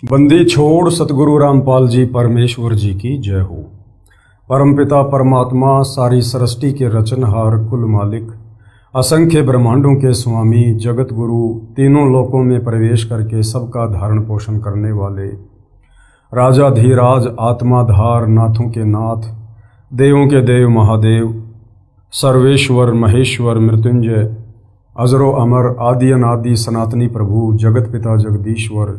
बंदी छोड़ सतगुरु रामपाल जी परमेश्वर जी की जय हो। परमपिता परमात्मा सारी सृष्टि के रचनहार कुल मालिक असंख्य ब्रह्मांडों के स्वामी जगत गुरु तीनों लोकों में प्रवेश करके सबका धारण पोषण करने वाले राजा धीराज आत्माधार नाथों के नाथ देवों के देव महादेव सर्वेश्वर महेश्वर मृत्युंजय अजरो अमर आदि अनादि सनातनी प्रभु जगत पिता जगदीश्वर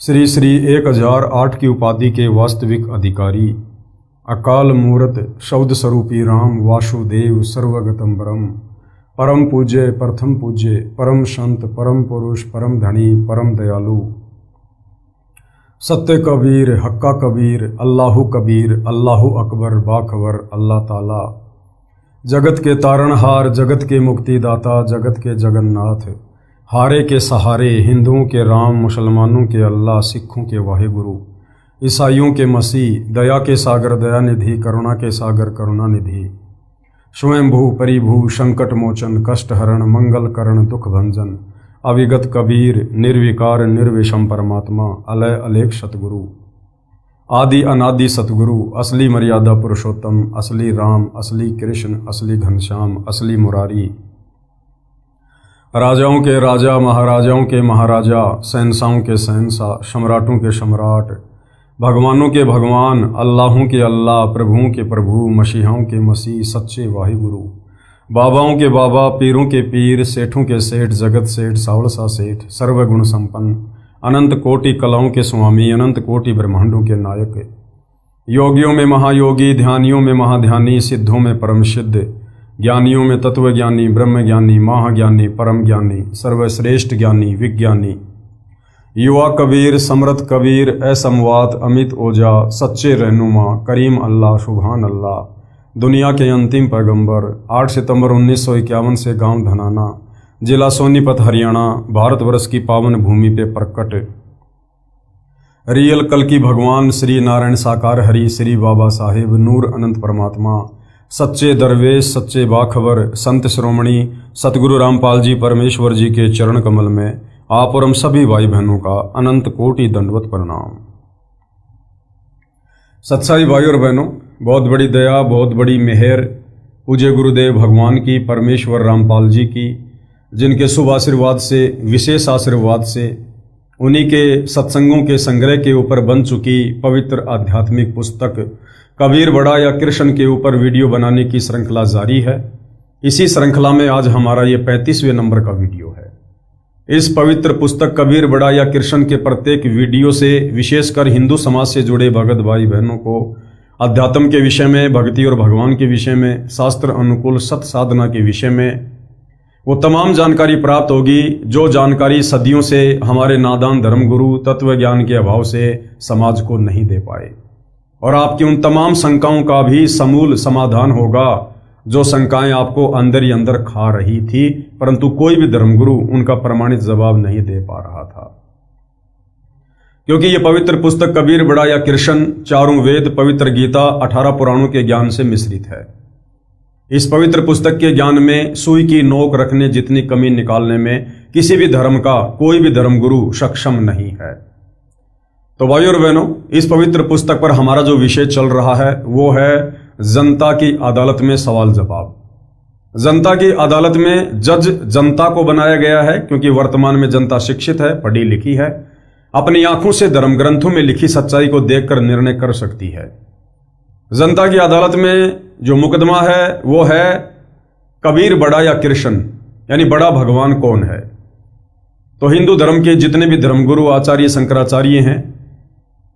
श्री श्री 1008 की उपाधि के वास्तविक अधिकारी अकाल मूर्त शब्द स्वरूपी राम वासुदेव सर्वगतम ब्रह्म परम पूज्य प्रथम पूज्य परम संत परम पुरुष परम धनी परम दयालु सत्य कबीर हक्का कबीर अल्लाहु कबीर अल्लाहु अकबर बाखबर अल्लाह ताला जगत के तारणहार जगत के मुक्तिदाता जगत के जगन्नाथ हारे के सहारे हिंदुओं के राम मुसलमानों के अल्लाह सिखों के वाहिगुरु ईसाइयों के मसीह दया के सागर दयानिधि करुणा के सागर करुणानिधि स्वयंभू परिभू संकट मोचन कष्ट हरण मंगल करण दुख भंजन अविगत कबीर निर्विकार निर्विषम परमात्मा अलय अलेख सतगुरु आदि अनादि सतगुरु असली मर्यादा पुरुषोत्तम असली राम असली कृष्ण असली घनश्याम असली मुरारी राजाओं के राजा महाराजाओं के महाराजा शहंशाहों के शहंशाह सम्राटों के सम्राट भगवानों के भगवान अल्लाहों के अल्लाह प्रभुओं के प्रभु मसीहाओं के मसीह सच्चे वाहिगुरु बाबाओं के बाबा पीरों के पीर सेठों के सेठ जगत सेठ सावलसा सेठ सर्वगुण संपन्न अनंत कोटि कलाओं के स्वामी अनंत कोटि ब्रह्मांडों के नायक योगियों में महायोगी ध्यानियों में महाध्यानी सिद्धों में परम सिद्ध ज्ञानियों में तत्वज्ञानी ब्रह्म ज्ञानी महाज्ञानी परम ज्ञानी सर्वश्रेष्ठ ज्ञानी विज्ञानी युवा कबीर समृत कबीर असमवात अमित ओजा सच्चे रहनुमा करीम अल्लाह सुभान अल्लाह दुनिया के अंतिम पैगंबर 8 सितंबर 1951 से गांव धनाना जिला सोनीपत हरियाणा भारतवर्ष की पावन भूमि पे प्रकट रियल कल की भगवान श्री नारायण साकार हरि श्री बाबा साहेब नूर अनंत परमात्मा सच्चे दरवेश सच्चे बाखबर संत श्रोमणी सतगुरु रामपाल जी परमेश्वर जी के चरण कमल में आप और हम सभी भाई बहनों का अनंत कोटि दंडवत प्रणाम। सच्चाई भाई और बहनों, बहुत बड़ी दया बहुत बड़ी मेहर पूज्य गुरुदेव भगवान की परमेश्वर रामपाल जी की, जिनके शुभ आशीर्वाद से विशेष आशीर्वाद से उन्हीं के सत्संगों के संग्रह के ऊपर बन चुकी पवित्र आध्यात्मिक पुस्तक कबीर बड़ा या कृष्ण के ऊपर वीडियो बनाने की श्रृंखला जारी है। इसी श्रृंखला में आज हमारा ये 35वें नंबर का वीडियो है। इस पवित्र पुस्तक कबीर बड़ा या कृष्ण के प्रत्येक वीडियो से विशेषकर हिंदू समाज से जुड़े भगत भाई बहनों को अध्यात्म के विषय में, भक्ति और भगवान के विषय में, शास्त्र अनुकूल सत साधना के विषय में वो तमाम जानकारी प्राप्त होगी जो जानकारी सदियों से हमारे नादान धर्मगुरु तत्व ज्ञान के अभाव से समाज को नहीं दे पाए, और आपकी उन तमाम शंकाओं का भी समूल समाधान होगा जो शंकाएं आपको अंदर ही अंदर खा रही थी, परंतु कोई भी धर्मगुरु उनका प्रमाणित जवाब नहीं दे पा रहा था। क्योंकि यह पवित्र पुस्तक कबीर बड़ा या कृष्ण चारों वेद पवित्र गीता 18 पुराणों के ज्ञान से मिश्रित है। इस पवित्र पुस्तक के ज्ञान में सुई की नोक रखने जितनी कमी निकालने में किसी भी धर्म का कोई भी धर्मगुरु सक्षम नहीं है। तो भाइयों और बहनों, इस पवित्र पुस्तक पर हमारा जो विषय चल रहा है वो है जनता की अदालत में सवाल जवाब। जनता की अदालत में जज जनता को बनाया गया है क्योंकि वर्तमान में जनता शिक्षित है, पढ़ी लिखी है, अपनी आंखों से धर्म ग्रंथों में लिखी सच्चाई को देखकर निर्णय कर सकती है। जनता की अदालत में जो मुकदमा है वो है कबीर बड़ा या कृष्ण, यानी बड़ा भगवान कौन है। तो हिंदू धर्म के जितने भी धर्मगुरु आचार्य शंकराचार्य हैं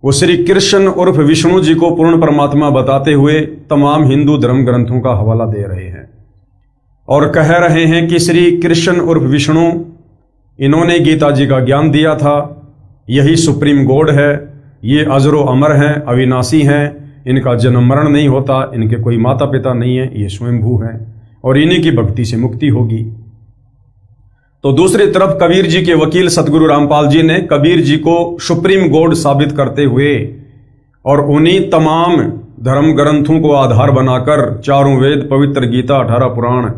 वो श्री कृष्ण उर्फ विष्णु जी को पूर्ण परमात्मा बताते हुए तमाम हिंदू धर्म ग्रंथों का हवाला दे रहे हैं और कह रहे हैं कि श्री कृष्ण उर्फ विष्णु, इन्होंने गीता जी का ज्ञान दिया था, यही सुप्रीम गॉड है, ये अजरो अमर हैं, अविनाशी हैं, इनका जन्म मरण नहीं होता, इनके कोई माता पिता नहीं है, ये स्वयंभू हैं और इन्हीं की भक्ति से मुक्ति होगी। तो दूसरी तरफ कबीर जी के वकील सतगुरु रामपाल जी ने कबीर जी को सुप्रीम गॉड साबित करते हुए और उन्हीं तमाम धर्म ग्रंथों को आधार बनाकर चारों वेद पवित्र गीता 18 पुराण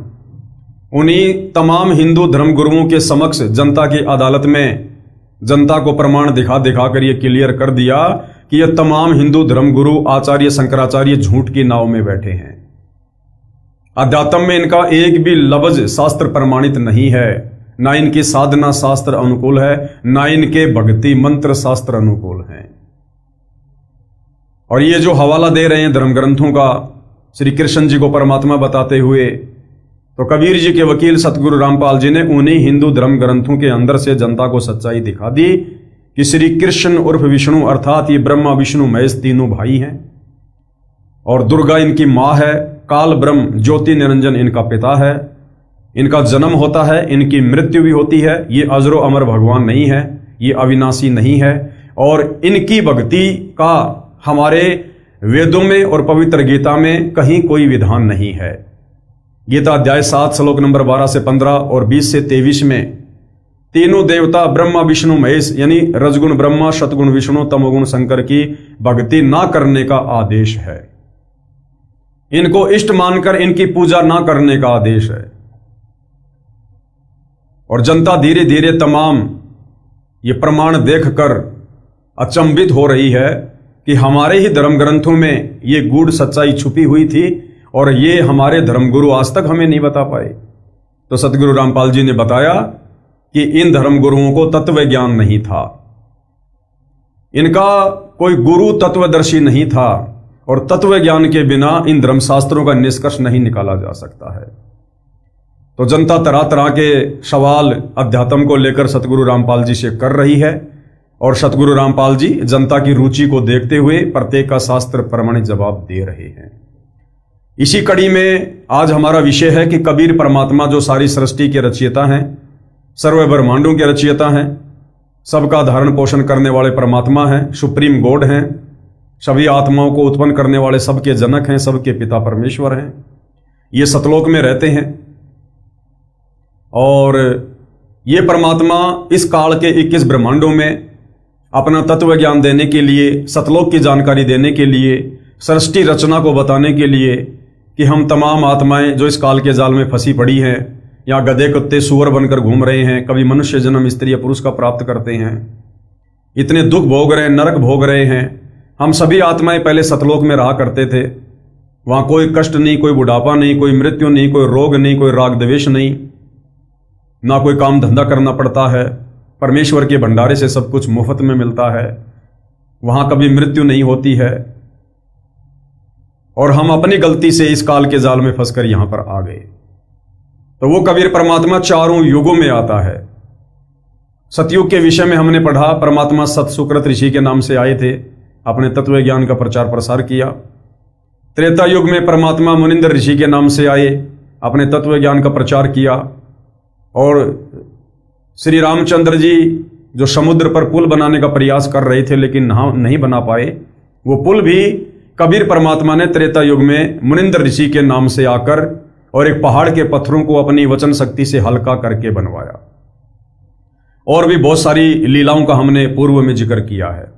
उन्हीं तमाम हिंदू धर्म गुरुओं के समक्ष जनता की अदालत में जनता को प्रमाण दिखा दिखा कर ये क्लियर कर दिया कि ये तमाम हिंदू धर्मगुरु आचार्य शंकराचार्य झूठ की नाव में बैठे हैं। अध्यात्म में इनका एक भी लफ्ज शास्त्र प्रमाणित नहीं है, ना इनकी साधना शास्त्र अनुकूल है, ना इनके भक्ति मंत्र शास्त्र अनुकूल हैं। और ये जो हवाला दे रहे हैं धर्म ग्रंथों का श्री कृष्ण जी को परमात्मा बताते हुए, तो कबीर जी के वकील सतगुरु रामपाल जी ने उन्हीं हिंदू धर्म ग्रंथों के अंदर से जनता को सच्चाई दिखा दी कि श्री कृष्ण उर्फ विष्णु अर्थात ये ब्रह्मा विष्णु महेश तीनों भाई हैं और दुर्गा इनकी माँ है, काल ब्रह्म ज्योति निरंजन इनका पिता है। इनका जन्म होता है, इनकी मृत्यु भी होती है। ये अजरो अमर भगवान नहीं है, ये अविनाशी नहीं है। और इनकी भक्ति का हमारे वेदों में और पवित्र गीता में कहीं कोई विधान नहीं है। गीता अध्याय 7 श्लोक नंबर 12 से 15 और 20 से 23 में तीनों देवता ब्रह्मा विष्णु महेश यानी रजगुण ब्रह्मा, शतगुण विष्णु, तमोगुण शंकर की भक्ति ना करने का आदेश है। इनको इष्ट मानकर इनकी पूजा ना करने का आदेश है। और जनता धीरे धीरे तमाम ये प्रमाण देखकर अचंभित हो रही है कि हमारे ही धर्म ग्रंथों में ये गूढ़ सच्चाई छुपी हुई थी और ये हमारे धर्मगुरु आज तक हमें नहीं बता पाए। तो सतगुरु रामपाल जी ने बताया कि इन धर्मगुरुओं को तत्व ज्ञान नहीं था, इनका कोई गुरु तत्वदर्शी नहीं था और तत्व ज्ञान के बिना इन धर्मशास्त्रों का निष्कर्ष नहीं निकाला जा सकता है। तो जनता तरह तरह के सवाल अध्यात्म को लेकर सतगुरु रामपाल जी से कर रही है और सतगुरु रामपाल जी जनता की रुचि को देखते हुए प्रत्येक का शास्त्र प्रमाणित जवाब दे रहे हैं। इसी कड़ी में आज हमारा विषय है कि कबीर परमात्मा जो सारी सृष्टि के रचयिता हैं, सर्व ब्रह्मांडों के रचयिता हैं, सबका धारण पोषण करने वाले परमात्मा हैं, सुप्रीम गॉड हैं, सभी आत्माओं को उत्पन्न करने वाले सबके जनक हैं, सबके पिता परमेश्वर हैं। ये सतलोक में रहते हैं और ये परमात्मा इस काल के 21 ब्रह्मांडों में अपना तत्व ज्ञान देने के लिए, सतलोक की जानकारी देने के लिए, सृष्टि रचना को बताने के लिए कि हम तमाम आत्माएं जो इस काल के जाल में फंसी पड़ी हैं, या गधे कुत्ते सूअर बनकर घूम रहे हैं, कभी मनुष्य जन्म स्त्री या पुरुष का प्राप्त करते हैं, इतने दुख भोग रहे हैं, नरक भोग रहे हैं। हम सभी आत्माएं पहले सतलोक में रहा करते थे। वहां कोई कष्ट नहीं, कोई बुढ़ापा नहीं, कोई मृत्यु नहीं, कोई रोग नहीं, कोई राग द्वेष नहीं, ना कोई काम धंधा करना पड़ता है। परमेश्वर के भंडारे से सब कुछ मुफ्त में मिलता है। वहां कभी मृत्यु नहीं होती है। और हम अपनी गलती से इस काल के जाल में फंसकर यहां पर आ गए। तो वो कबीर परमात्मा चारों युगों में आता है। सतयुग के विषय में हमने पढ़ा, परमात्मा सत सुकृत ऋषि के नाम से आए थे, अपने तत्व ज्ञान का प्रचार प्रसार किया। त्रेता युग में परमात्मा मुनिंद्र ऋषि के नाम से आए, अपने तत्व ज्ञान का प्रचार किया। और श्री रामचंद्र जी जो समुद्र पर पुल बनाने का प्रयास कर रहे थे लेकिन नहीं बना पाए, वो पुल भी कबीर परमात्मा ने त्रेता युग में मुनिंद्र ऋषि के नाम से आकर और एक पहाड़ के पत्थरों को अपनी वचन शक्ति से हल्का करके बनवाया। और भी बहुत सारी लीलाओं का हमने पूर्व में जिक्र किया है।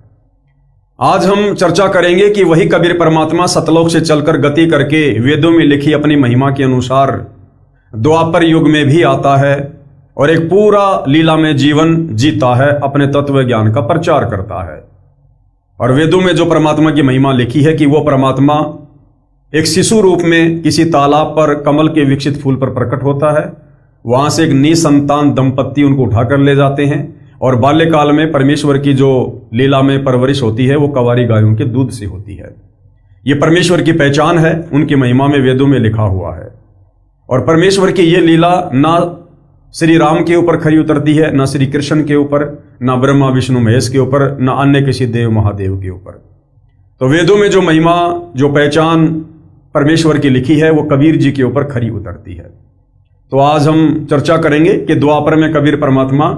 आज हम चर्चा करेंगे कि वही कबीर परमात्मा सतलोक से चलकर गति करके वेदों में लिखी अपनी महिमा के अनुसार द्वापर युग में भी आता है और एक पूरा लीला में जीवन जीता है, अपने तत्व ज्ञान का प्रचार करता है। और वेदों में जो परमात्मा की महिमा लिखी है कि वो परमात्मा एक शिशु रूप में किसी तालाब पर कमल के विकसित फूल पर प्रकट होता है। वहां से एक निसंतान दंपत्ति उनको उठाकर ले जाते हैं और बाल्यकाल में परमेश्वर की जो लीला में परवरिश होती है वो कवारी गायों के दूध से होती है। ये परमेश्वर की पहचान है, उनकी महिमा में वेदों में लिखा हुआ है। और परमेश्वर की ये लीला ना श्री राम के ऊपर खरी उतरती है, ना श्री कृष्ण के ऊपर, ना ब्रह्मा विष्णु महेश के ऊपर, ना अन्य किसी देव महादेव के ऊपर। तो वेदों में जो महिमा, जो पहचान परमेश्वर की लिखी है वो कबीर जी के ऊपर खरी उतरती है। तो आज हम चर्चा करेंगे कि द्वापर में कबीर परमात्मा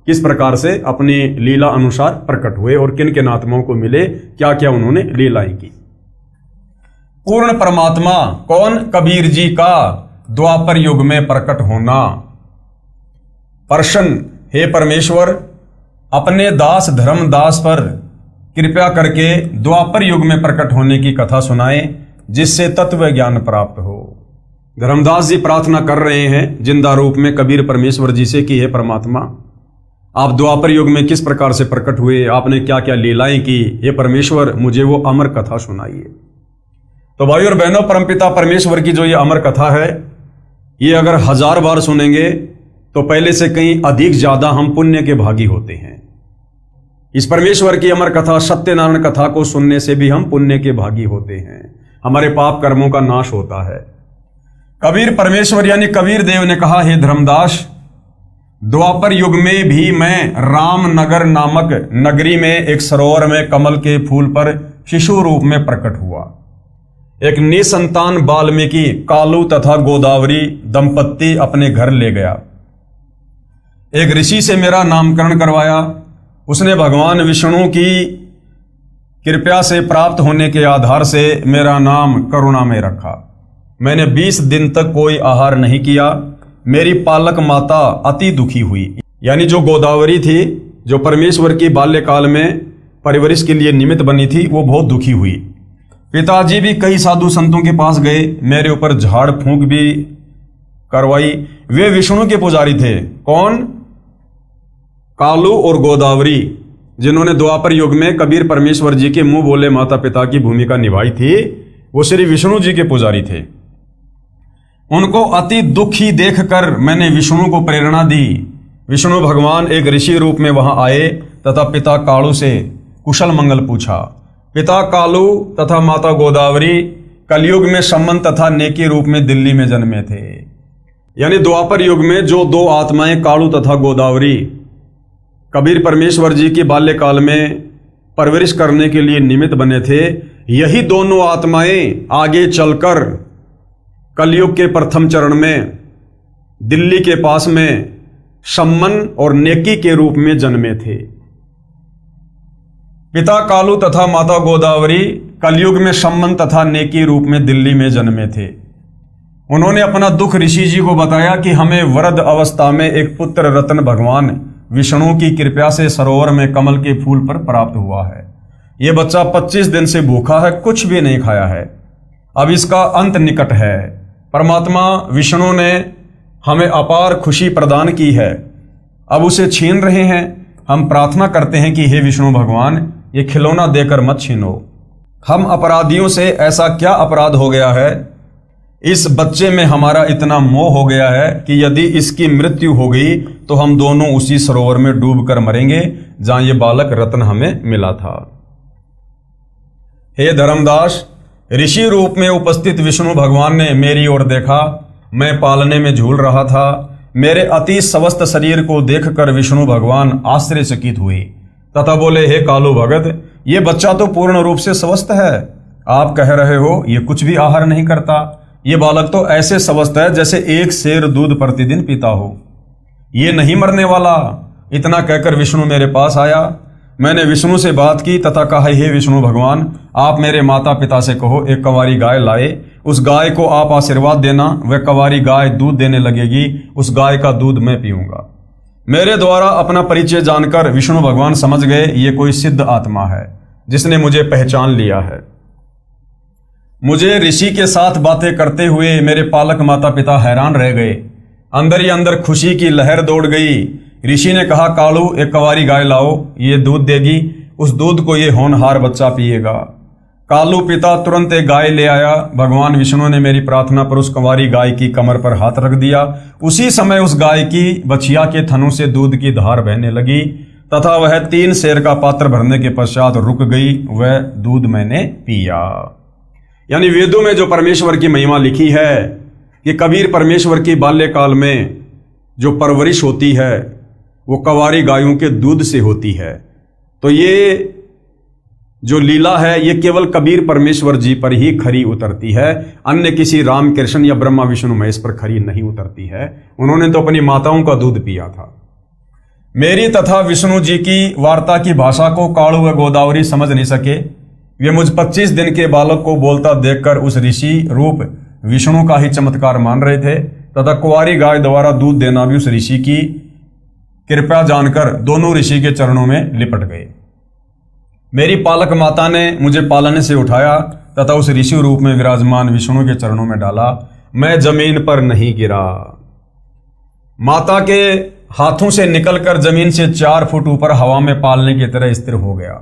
किस प्रकार से अपनी लीला अनुसार प्रकट हुए और किन किन आत्माओं को मिले, क्या क्या उन्होंने लीलाएं की। पूर्ण परमात्मा कौन? कबीर जी का द्वापर युग में प्रकट होना। प्रसन्न हे परमेश्वर, अपने दास धर्मदास पर कृपया करके द्वापर युग में प्रकट होने की कथा सुनाएं, जिससे तत्व ज्ञान प्राप्त हो। धर्मदास जी प्रार्थना कर रहे हैं जिंदा रूप में कबीर परमेश्वर जी से कि हे परमात्मा, आप द्वापर युग में किस प्रकार से प्रकट हुए, आपने क्या क्या लीलाएं की, ये परमेश्वर मुझे वो अमर कथा सुनाइए। तो भाई और बहनों, परमपिता परमेश्वर की जो ये अमर कथा है, ये अगर 1000 बार सुनेंगे तो पहले से कहीं अधिक ज्यादा हम पुण्य के भागी होते हैं। इस परमेश्वर की अमर कथा, सत्यनारायण कथा को सुनने से भी हम पुण्य के भागी होते हैं, हमारे पाप कर्मों का नाश होता है। कबीर परमेश्वर यानी कबीर देव ने कहा, हे धर्मदास, द्वापर युग में भी मैं रामनगर नामक नगरी में एक सरोवर में कमल के फूल पर शिशु रूप में प्रकट हुआ। एक निसंतान वाल्मीकि कालू तथा गोदावरी दंपत्ति अपने घर ले गया। एक ऋषि से मेरा नामकरण करवाया। उसने भगवान विष्णु की कृपा से प्राप्त होने के आधार से मेरा नाम करुणा में रखा। मैंने 20 दिन तक कोई आहार नहीं किया। मेरी पालक माता अति दुखी हुई, यानी जो गोदावरी थी, जो परमेश्वर की बाल्यकाल में परवरिश के लिए निमित्त बनी थी, वो बहुत दुखी हुई। पिताजी भी कई साधु संतों के पास गए, मेरे ऊपर झाड़ फूंक भी करवाई। वे विष्णु के पुजारी थे। कौन? कालू और गोदावरी, जिन्होंने द्वापर युग में कबीर परमेश्वर जी के मुंह बोले माता पिता की भूमिका निभाई थी, वो श्री विष्णु जी के पुजारी थे। उनको अति दुखी देखकर मैंने विष्णु को प्रेरणा दी। विष्णु भगवान एक ऋषि रूप में वहां आए तथा पिता कालू से कुशल मंगल पूछा। पिता कालू तथा माता गोदावरी कलयुग में सम्मन तथा नेकी रूप में दिल्ली में जन्मे थे। यानी द्वापर युग में जो दो आत्माएं कालू तथा गोदावरी कबीर परमेश्वर जी की बाल्यकाल में परवरिश करने के लिए निमित्त बने थे, यही दोनों आत्माएं आगे चलकर कलयुग के प्रथम चरण में दिल्ली के पास में सम्मन और नेकी के रूप में जन्मे थे। पिता कालू तथा माता गोदावरी कलयुग में सम्मन तथा नेकी रूप में दिल्ली में जन्मे थे। उन्होंने अपना दुख ऋषि जी को बताया कि हमें वृद्ध अवस्था में एक पुत्र रत्न भगवान विष्णु की कृपा से सरोवर में कमल के फूल पर प्राप्त हुआ है। यह बच्चा 25 दिन से भूखा है, कुछ भी नहीं खाया है। अब इसका अंत निकट है। परमात्मा विष्णु ने हमें अपार खुशी प्रदान की है, अब उसे छीन रहे हैं। हम प्रार्थना करते हैं कि हे विष्णु भगवान, ये खिलौना देकर मत छीनो। हम अपराधियों से ऐसा क्या अपराध हो गया है, इस बच्चे में हमारा इतना मोह हो गया है कि यदि इसकी मृत्यु हो गई तो हम दोनों उसी सरोवर में डूबकर मरेंगे जहां ये बालक रत्न हमें मिला था। हे धर्मदास, ऋषि रूप में उपस्थित विष्णु भगवान ने मेरी ओर देखा। मैं पालने में झूल रहा था। मेरे अति स्वस्थ शरीर को देखकर विष्णु भगवान आश्चर्यचकित हुए तथा बोले, हे कालू भगत, ये बच्चा तो पूर्ण रूप से स्वस्थ है। आप कह रहे हो ये कुछ भी आहार नहीं करता। ये बालक तो ऐसे स्वस्थ है जैसे एक सेर दूध प्रतिदिन पीता हो। ये नहीं मरने वाला। इतना कहकर विष्णु मेरे पास आया। मैंने विष्णु से बात की तथा कहा, हे विष्णु भगवान, आप मेरे माता पिता से कहो एक कंवारी गाय लाए। उस गाय को आप आशीर्वाद देना। वह कंवारी गाय दूध देने लगेगी। उस गाय का दूध मैं पीऊंगा। मेरे द्वारा अपना परिचय जानकर विष्णु भगवान समझ गए ये कोई सिद्ध आत्मा है जिसने मुझे पहचान लिया है। मुझे ऋषि के साथ बातें करते हुए मेरे पालक माता पिता हैरान रह गए। अंदर ही अंदर खुशी की लहर दौड़ गई। ऋषि ने कहा, कालू, एक कंवारी गाय लाओ, ये दूध देगी। उस दूध को ये होनहार बच्चा पिएगा। कालू पिता तुरंत एक गाय ले आया। भगवान विष्णु ने मेरी प्रार्थना पर उस कंवारी गाय की कमर पर हाथ रख दिया। उसी समय उस गाय की बछिया के थनों से दूध की धार बहने लगी तथा वह 3 सेर का पात्र भरने के पश्चात रुक गई। वह दूध मैंने पिया। यानी वेदों में जो परमेश्वर की महिमा लिखी है कि कबीर परमेश्वर की बाल्यकाल में जो परवरिश होती है वो कंवारी गायों के दूध से होती है। तो ये जो लीला है ये केवल कबीर परमेश्वर जी पर ही खरी उतरती है, अन्य किसी राम कृष्ण या ब्रह्मा विष्णु महेश पर खरी नहीं उतरती है। उन्होंने तो अपनी माताओं का दूध पिया था। मेरी तथा विष्णु जी की वार्ता की भाषा को कालू व गोदावरी समझ नहीं सके। वे मुझ 25 दिन के बालक को बोलता देखकर उस ऋषि रूप विष्णु का ही चमत्कार मान रहे थे तथा कुंवारी गाय द्वारा दूध देना भी उस ऋषि की कृपया जानकर दोनों ऋषि के चरणों में लिपट गए। मेरी पालक माता ने मुझे पालने से उठाया तथा उस ऋषि रूप में विराजमान विष्णु के चरणों में डाला। मैं जमीन पर नहीं गिरा। माता के हाथों से निकलकर जमीन से 4 फुट ऊपर हवा में पालने की तरह स्थिर हो गया।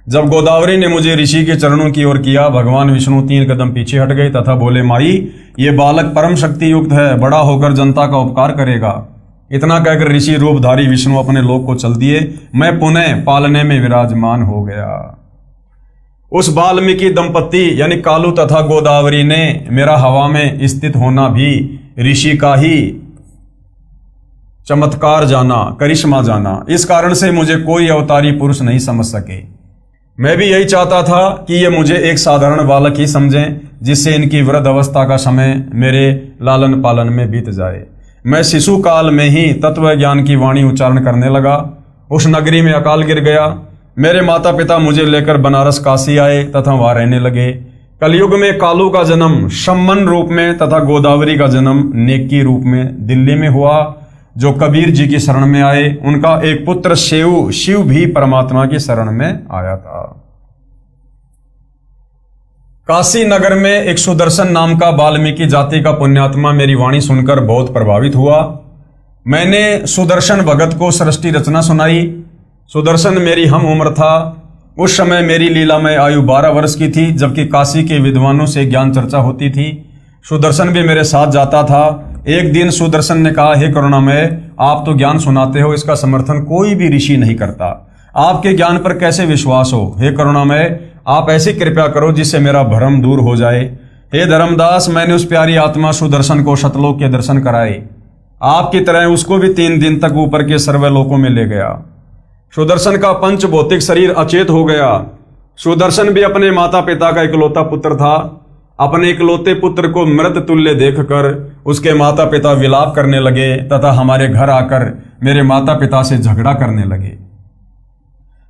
जब गोदावरी ने मुझे ऋषि के चरणों की ओर किया, भगवान विष्णु 3 कदम पीछे हट गए तथा बोले, माई, ये बालक परम शक्ति युक्त है, बड़ा होकर जनता का उपकार करेगा। इतना कहकर ऋषि रूपधारी विष्णु अपने लोक को चल दिए। मैं पुनः पालने में विराजमान हो गया। उस वाल्मीकि दंपति यानी कालू तथा गोदावरी ने मेरा हवा में स्थित होना भी ऋषि का ही चमत्कार जाना, करिश्मा जाना। इस कारण से मुझे कोई अवतारी पुरुष नहीं समझ सके। मैं भी यही चाहता था कि ये मुझे एक साधारण बालक ही समझें, जिससे इनकी वृद्ध अवस्था का समय मेरे लालन पालन में बीत जाए। मैं शिशु काल में ही तत्व ज्ञान की वाणी उच्चारण करने लगा। उस नगरी में अकाल गिर गया। मेरे माता पिता मुझे लेकर बनारस काशी आए तथा वहां रहने लगे। कलयुग में कालू का जन्म शम्मन रूप में तथा गोदावरी का जन्म नेकी रूप में दिल्ली में हुआ, जो कबीर जी की शरण में आए। उनका एक पुत्र शिव भी परमात्मा की शरण में आया था। काशी नगर में एक सुदर्शन नाम का वाल्मीकि जाति का पुण्यात्मा मेरी वाणी सुनकर बहुत प्रभावित हुआ। मैंने सुदर्शन भगत को सृष्टि रचना सुनाई। सुदर्शन मेरी हम उम्र था। उस समय मेरी लीलामय आयु 12 वर्ष की थी, जबकि काशी के विद्वानों से ज्ञान चर्चा होती थी। सुदर्शन भी मेरे साथ जाता था। एक दिन सुदर्शन ने कहा, हे करुणामय, आप तो ज्ञान सुनाते हो, इसका समर्थन कोई भी ऋषि नहीं करता। आपके ज्ञान पर कैसे विश्वास हो? हे करुणामय, आप ऐसी कृपा करो जिससे मेरा भ्रम दूर हो जाए। हे धर्मदास, मैंने उस प्यारी आत्मा सुदर्शन को शतलोक के दर्शन कराए। आपकी तरह उसको भी 3 दिन तक ऊपर के सर्वलोकों में ले गया। सुदर्शन का पंच भौतिक शरीर अचेत हो गया। सुदर्शन भी अपने माता पिता का इकलौता पुत्र था। अपने इकलौते पुत्र को मृत तुल्य देखकर उसके माता पिता विलाप करने लगे तथा हमारे घर आकर मेरे माता पिता से झगड़ा करने लगे।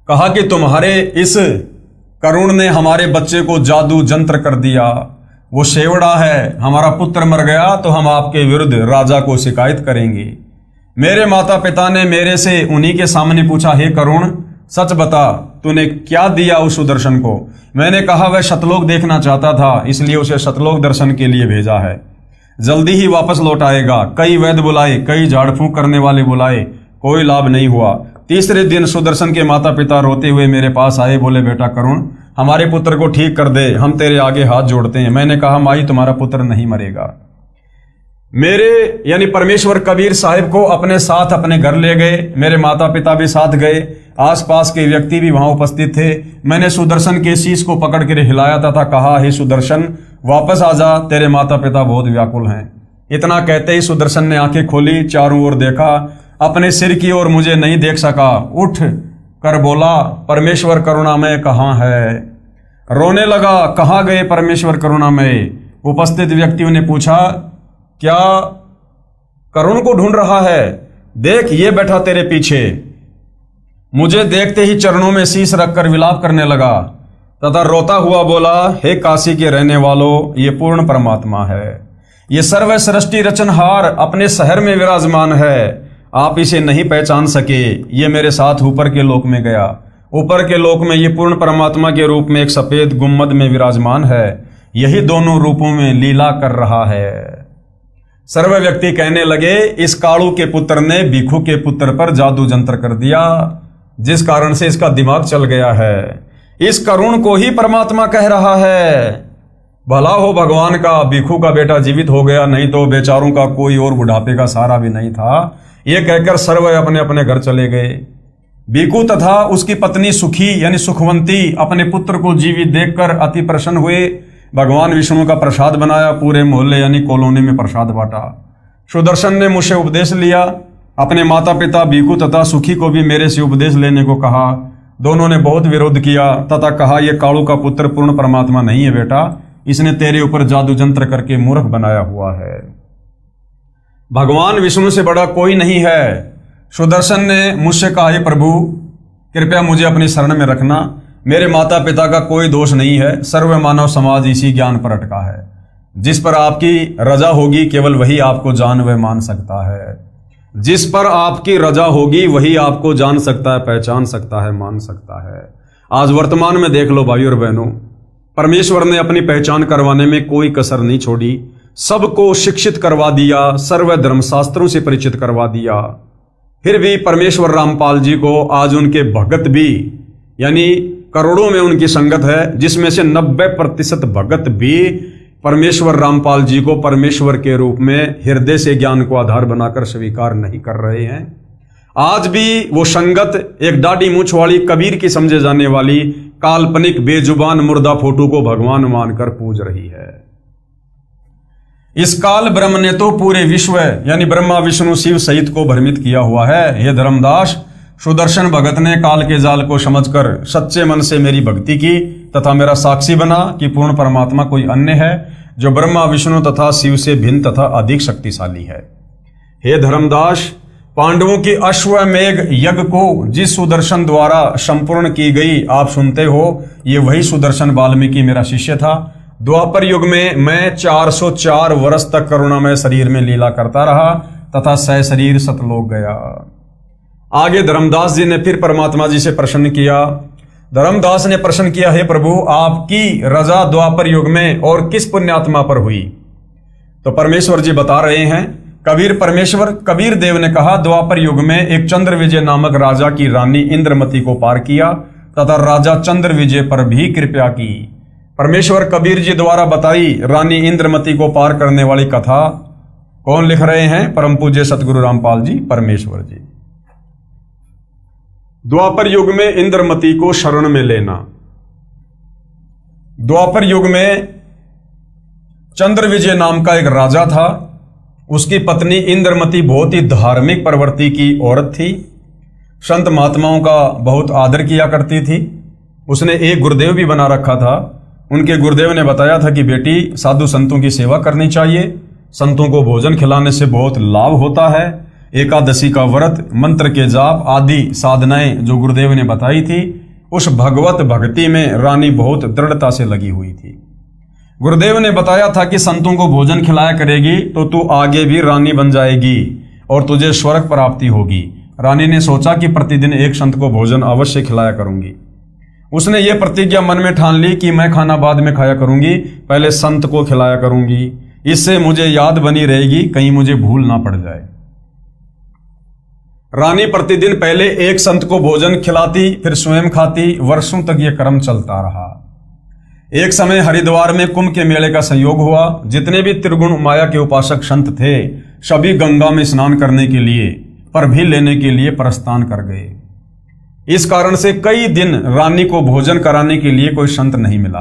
कहा कि तुम्हारे इस करुण ने हमारे बच्चे को जादू जंत्र कर दिया। वो शेवड़ा है, हमारा पुत्र मर गया तो हम आपके विरुद्ध राजा को शिकायत करेंगे। मेरे माता पिता ने मेरे से उन्हीं के सामने पूछा, हे करुण, सच बता, तूने क्या दिया उस सुदर्शन को? मैंने कहा, वह शतलोक देखना चाहता था, इसलिए उसे शतलोक दर्शन के लिए भेजा है। जल्दी ही वापस लौट आएगा। कई वैद्य बुलाए, कई झाड़ फूंक करने वाले बुलाए, कोई लाभ नहीं हुआ। तीसरे दिन सुदर्शन के माता पिता रोते हुए मेरे पास आए। बोले, बेटा करुण, हमारे पुत्र को ठीक कर दे, हम तेरे आगे हाथ जोड़ते हैं। मैंने कहा, माई, तुम्हारा पुत्र नहीं मरेगा। मेरे यानी परमेश्वर कबीर साहिब को अपने साथ अपने घर ले गए। मेरे माता पिता भी साथ गए। आसपास के व्यक्ति भी वहां उपस्थित थे। मैंने सुदर्शन के शीश को पकड़ कर हिलाया तथा कहा, हे सुदर्शन, वापस आ जा, तेरे माता पिता बहुत व्याकुल हैं। इतना कहते ही सुदर्शन ने आंखें खोली, चारों ओर देखा, अपने सिर की ओर मुझे नहीं देख सका। उठ कर बोला, परमेश्वर करुणामय कहाँ है? रोने लगा, कहाँ गए परमेश्वर करुणामय? उपस्थित व्यक्तियों ने पूछा, क्या करुण को ढूंढ रहा है? देख, ये बैठा तेरे पीछे। मुझे देखते ही चरणों में शीश रखकर विलाप करने लगा तथा रोता हुआ बोला, हे काशी के रहने वालों, ये पूर्ण परमात्मा है। ये सर्व सृष्टि रचनहार अपने शहर में विराजमान है। आप इसे नहीं पहचान सके। ये मेरे साथ ऊपर के लोक में गया। ऊपर के लोक में ये पूर्ण परमात्मा के रूप में एक सफेद गुम्मद में विराजमान है। यही दोनों रूपों में लीला कर रहा है। सर्व व्यक्ति कहने लगे, इस कालू के पुत्र ने भिखु के पुत्र पर जादू जंत्र कर दिया, जिस कारण से इसका दिमाग चल गया है। इस करुण को ही परमात्मा कह रहा है। भला हो भगवान का, भिखु का बेटा जीवित हो गया, नहीं तो बेचारों का कोई और बुढ़ापे का सहारा भी नहीं था। ये कहकर सर्व अपने अपने घर चले गए। भिखु तथा उसकी पत्नी सुखी यानी सुखवंती अपने पुत्र को जीवित देखकर अति प्रसन्न हुए। भगवान विष्णु का प्रसाद बनाया, पूरे मोहल्ले यानी कॉलोनी में प्रसाद बांटा। सुदर्शन ने मुझसे उपदेश लिया। अपने माता पिता भिखु तथा सुखी को भी मेरे से उपदेश लेने को कहा। दोनों ने बहुत विरोध किया तथा कहा, यह कालू का पुत्र पूर्ण परमात्मा नहीं है बेटा, इसने तेरे ऊपर जादू जंत्र करके मूर्ख बनाया हुआ है। भगवान विष्णु से बड़ा कोई नहीं है। सुदर्शन ने मुझसे कहा, हे प्रभु, कृपया मुझे अपनी शरण में रखना। मेरे माता पिता का कोई दोष नहीं है। सर्व मानव समाज इसी ज्ञान पर अटका है। जिस पर आपकी रजा होगी केवल वही आपको जान व मान सकता है। जिस पर आपकी रजा होगी वही आपको जान सकता है, पहचान सकता है, मान सकता है। आज वर्तमान में देख लो भाई और बहनों, परमेश्वर ने अपनी पहचान करवाने में कोई कसर नहीं छोड़ी। सबको शिक्षित करवा दिया, सर्व धर्मशास्त्रों से परिचित करवा दिया। फिर भी परमेश्वर रामपाल जी को आज उनके भगत भी, यानी करोड़ों में उनकी संगत है, जिसमें से 90% भगत भी परमेश्वर रामपाल जी को परमेश्वर के रूप में हृदय से ज्ञान को आधार बनाकर स्वीकार नहीं कर रहे हैं। आज भी वो संगत एक दाढ़ी मूंछ वाली कबीर की समझे जाने वाली काल्पनिक बेजुबान मुर्दा फोटो को भगवान मानकर पूज रही है। इस काल ब्रह्म ने तो पूरे विश्व यानी ब्रह्मा विष्णु शिव सहित को भ्रमित किया हुआ है। हे धर्मदास, सुदर्शन भगत ने काल के जाल को समझकर सच्चे मन से मेरी भक्ति की तथा मेरा साक्षी बना कि पूर्ण परमात्मा कोई अन्य है जो ब्रह्मा विष्णु तथा शिव से भिन्न तथा अधिक शक्तिशाली है। हे धर्मदास, पांडवों की अश्वमेघ यज्ञ को जिस सुदर्शन द्वारा संपूर्ण की गई आप सुनते हो, ये वही सुदर्शन वाल्मीकि मेरा शिष्य था। द्वापर युग में मैं 404 वर्ष तक करुणामय शरीर में लीला करता रहा तथा सह शरीर सतलोक गया। आगे धर्मदास जी ने फिर परमात्मा जी से प्रश्न किया। धर्मदास ने प्रश्न किया, हे प्रभु, आपकी रजा द्वापर युग में और किस पुण्यात्मा पर हुई? तो परमेश्वर जी बता रहे हैं, कबीर देव ने कहा, द्वापर युग में एक चंद्र विजय नामक राजा की रानी इंद्रमती को पार किया तथा राजा चंद्र विजय पर भी कृपा की। परमेश्वर कबीर जी द्वारा बताई रानी इंद्रमती को पार करने वाली कथा कौन लिख रहे हैं? परम पूज्य सतगुरु रामपाल जी परमेश्वर जी। द्वापर युग में इंद्रमती को शरण में लेना। द्वापर युग में चंद्र विजय नाम का एक राजा था। उसकी पत्नी इंद्रमती बहुत ही धार्मिक प्रवृत्ति की औरत थी। संत महात्माओं का बहुत आदर किया करती थी। उसने एक गुरुदेव भी बना रखा था। उनके गुरुदेव ने बताया था कि बेटी, साधु संतों की सेवा करनी चाहिए, संतों को भोजन खिलाने से बहुत लाभ होता है। एकादशी का व्रत, मंत्र के जाप आदि साधनाएं जो गुरुदेव ने बताई थी, उस भगवत भक्ति में रानी बहुत दृढ़ता से लगी हुई थी। गुरुदेव ने बताया था कि संतों को भोजन खिलाया करेगी तो तू आगे भी रानी बन जाएगी और तुझे स्वर्ग प्राप्ति होगी। रानी ने सोचा कि प्रतिदिन एक संत को भोजन अवश्य खिलाया करूंगी। उसने ये प्रतिज्ञा मन में ठान ली कि मैं खाना बाद में खाया करूंगी, पहले संत को खिलाया करूंगी। इससे मुझे याद बनी रहेगी, कहीं मुझे भूल ना पड़ जाए। रानी प्रतिदिन पहले एक संत को भोजन खिलाती, फिर स्वयं खाती। वर्षों तक यह क्रम चलता रहा। एक समय हरिद्वार में कुंभ के मेले का संयोग हुआ। जितने भी त्रिगुण माया के उपासक संत थे, सभी गंगा में स्नान करने के लिए, पर भी लेने के लिए प्रस्थान कर गए। इस कारण से कई दिन रानी को भोजन कराने के लिए कोई संत नहीं मिला।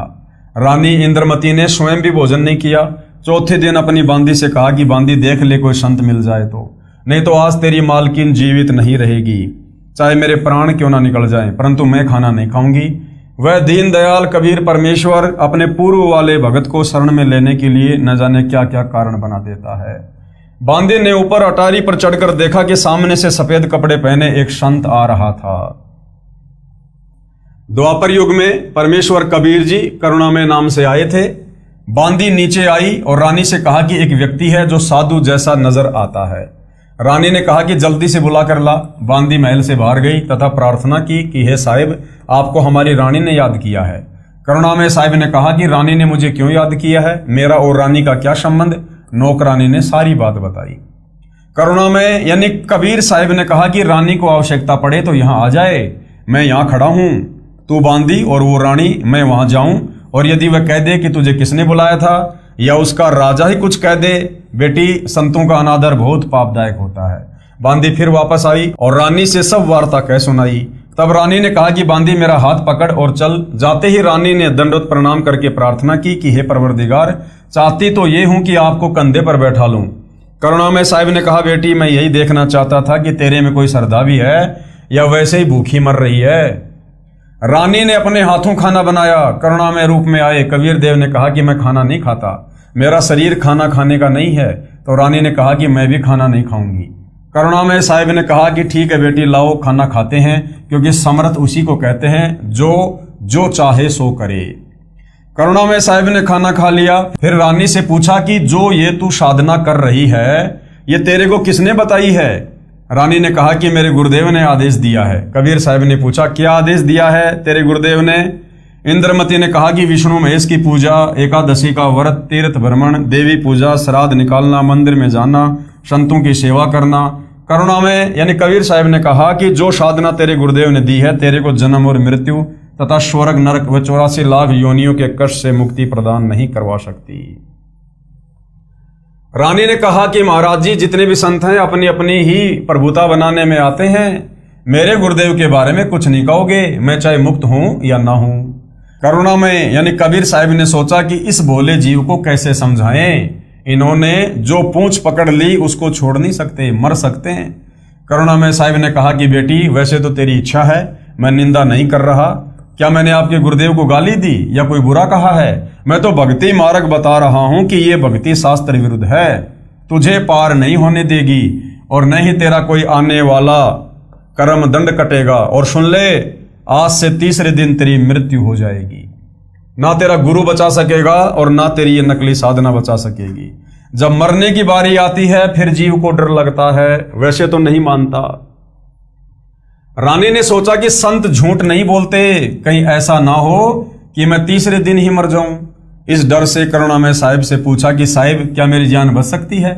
रानी इंद्रमती ने स्वयं भी भोजन नहीं किया। चौथे दिन अपनी बांदी से कहा कि बांदी, देख ले कोई संत मिल जाए तो, नहीं तो आज तेरी मालकिन जीवित नहीं रहेगी, चाहे मेरे प्राण क्यों ना निकल जाएं, परंतु मैं खाना नहीं खाऊंगी। वह दीनदयाल कबीर परमेश्वर अपने पूर्व वाले भगत को शरण में लेने के लिए न जाने क्या क्या कारण बना देता है। बांदी ने ऊपर अटारी पर चढ़कर देखा कि सामने से सफेद कपड़े पहने एक संत आ रहा था। द्वापर युग में परमेश्वर कबीर जी करुणामय नाम से आए थे। बांदी नीचे आई और रानी से कहा कि एक व्यक्ति है जो साधु जैसा नजर आता है। रानी ने कहा कि जल्दी से बुला कर ला। बांदी महल से बाहर गई तथा प्रार्थना की कि हे साहिब, आपको हमारी रानी ने याद किया है। करुणामय साहिब ने कहा कि रानी ने मुझे क्यों याद किया है, मेरा और रानी का क्या संबंध? नौकरानी ने सारी बात बताई। करुणामय यानी कबीर साहिब ने कहा कि रानी को आवश्यकता पड़े तो यहाँ आ जाए, मैं यहाँ खड़ा हूँ, तू बांदी और वो रानी, मैं वहां जाऊं, और यदि वह कह दे कि तुझे किसने बुलाया था या उसका राजा ही कुछ कह दे, बेटी, संतों का अनादर बहुत पापदायक होता है। बांदी फिर वापस आई और रानी से सब वार्ता कह सुनाई। तब रानी ने कहा कि बांदी, मेरा हाथ पकड़ और चल। जाते ही रानी ने दंडवत प्रणाम करके प्रार्थना की कि हे परवरदिगार, चाहती तो ये हूं कि आपको कंधे पर बैठा लूं। करुणामय साहिब ने कहा, बेटी, मैं यही देखना चाहता था कि तेरे में कोई श्रद्धा भी है या वैसे ही भूखी मर रही है। रानी ने अपने हाथों खाना बनाया। करुणामय रूप में आए। कबीर देव ने कहा कि मैं खाना नहीं खाता, मेरा शरीर खाना खाने का नहीं है। तो रानी ने कहा कि मैं भी खाना नहीं खाऊंगी। करुणामय साहिब ने कहा कि ठीक है बेटी, लाओ खाना खाते हैं, क्योंकि समर्थ उसी को कहते हैं जो चाहे सो करे। करुणामय साहिब ने खाना खा लिया। फिर रानी से पूछा कि जो ये तू साधना कर रही है, ये तेरे को किसने बताई है? रानी ने कहा कि मेरे गुरुदेव ने आदेश दिया है। कबीर साहिब ने पूछा, क्या आदेश दिया है तेरे गुरुदेव ने? इंद्रमती ने कहा कि विष्णु महेश की पूजा, एकादशी का व्रत, तीर्थ भ्रमण, देवी पूजा, श्राद्ध निकालना, मंदिर में जाना, संतों की सेवा करना, करुणा में यानी कबीर साहब ने कहा कि जो साधना तेरे गुरुदेव ने दी है, तेरे को जन्म और मृत्यु तथा स्वर्ग नरक व 84 लाख योनियों के कष्ट से मुक्ति प्रदान नहीं करवा सकती। रानी ने कहा कि महाराज जी, जितने भी संत हैं अपनी अपनी ही प्रभुता बनाने में आते हैं, मेरे गुरुदेव के बारे में कुछ नहीं कहोगे, मैं चाहे मुक्त हूं या ना हूं। करुणा में यानी कबीर साहब ने सोचा कि इस भोले जीव को कैसे समझाएं। इन्होंने जो पूंछ पकड़ ली उसको छोड़ नहीं सकते, मर सकते हैं। करुणा में साहब ने कहा कि बेटी, वैसे तो तेरी इच्छा है, मैं निंदा नहीं कर रहा। क्या मैंने आपके गुरुदेव को गाली दी या कोई बुरा कहा है? मैं तो भक्ति मार्ग बता रहा हूं कि ये भक्ति शास्त्र विरुद्ध है, तुझे पार नहीं होने देगी और न ही तेरा कोई आने वाला कर्म दंड कटेगा। और सुन ले, आज से तीसरे दिन तेरी मृत्यु हो जाएगी। ना तेरा गुरु बचा सकेगा और ना तेरी ये नकली साधना बचा सकेगी। जब मरने की बारी आती है फिर जीव को डर लगता है, वैसे तो नहीं मानता। रानी ने सोचा कि संत झूठ नहीं बोलते, कहीं ऐसा ना हो कि मैं तीसरे दिन ही मर जाऊं। इस डर से करुणा में साहिब से पूछा कि साहिब, क्या मेरी जान बच सकती है?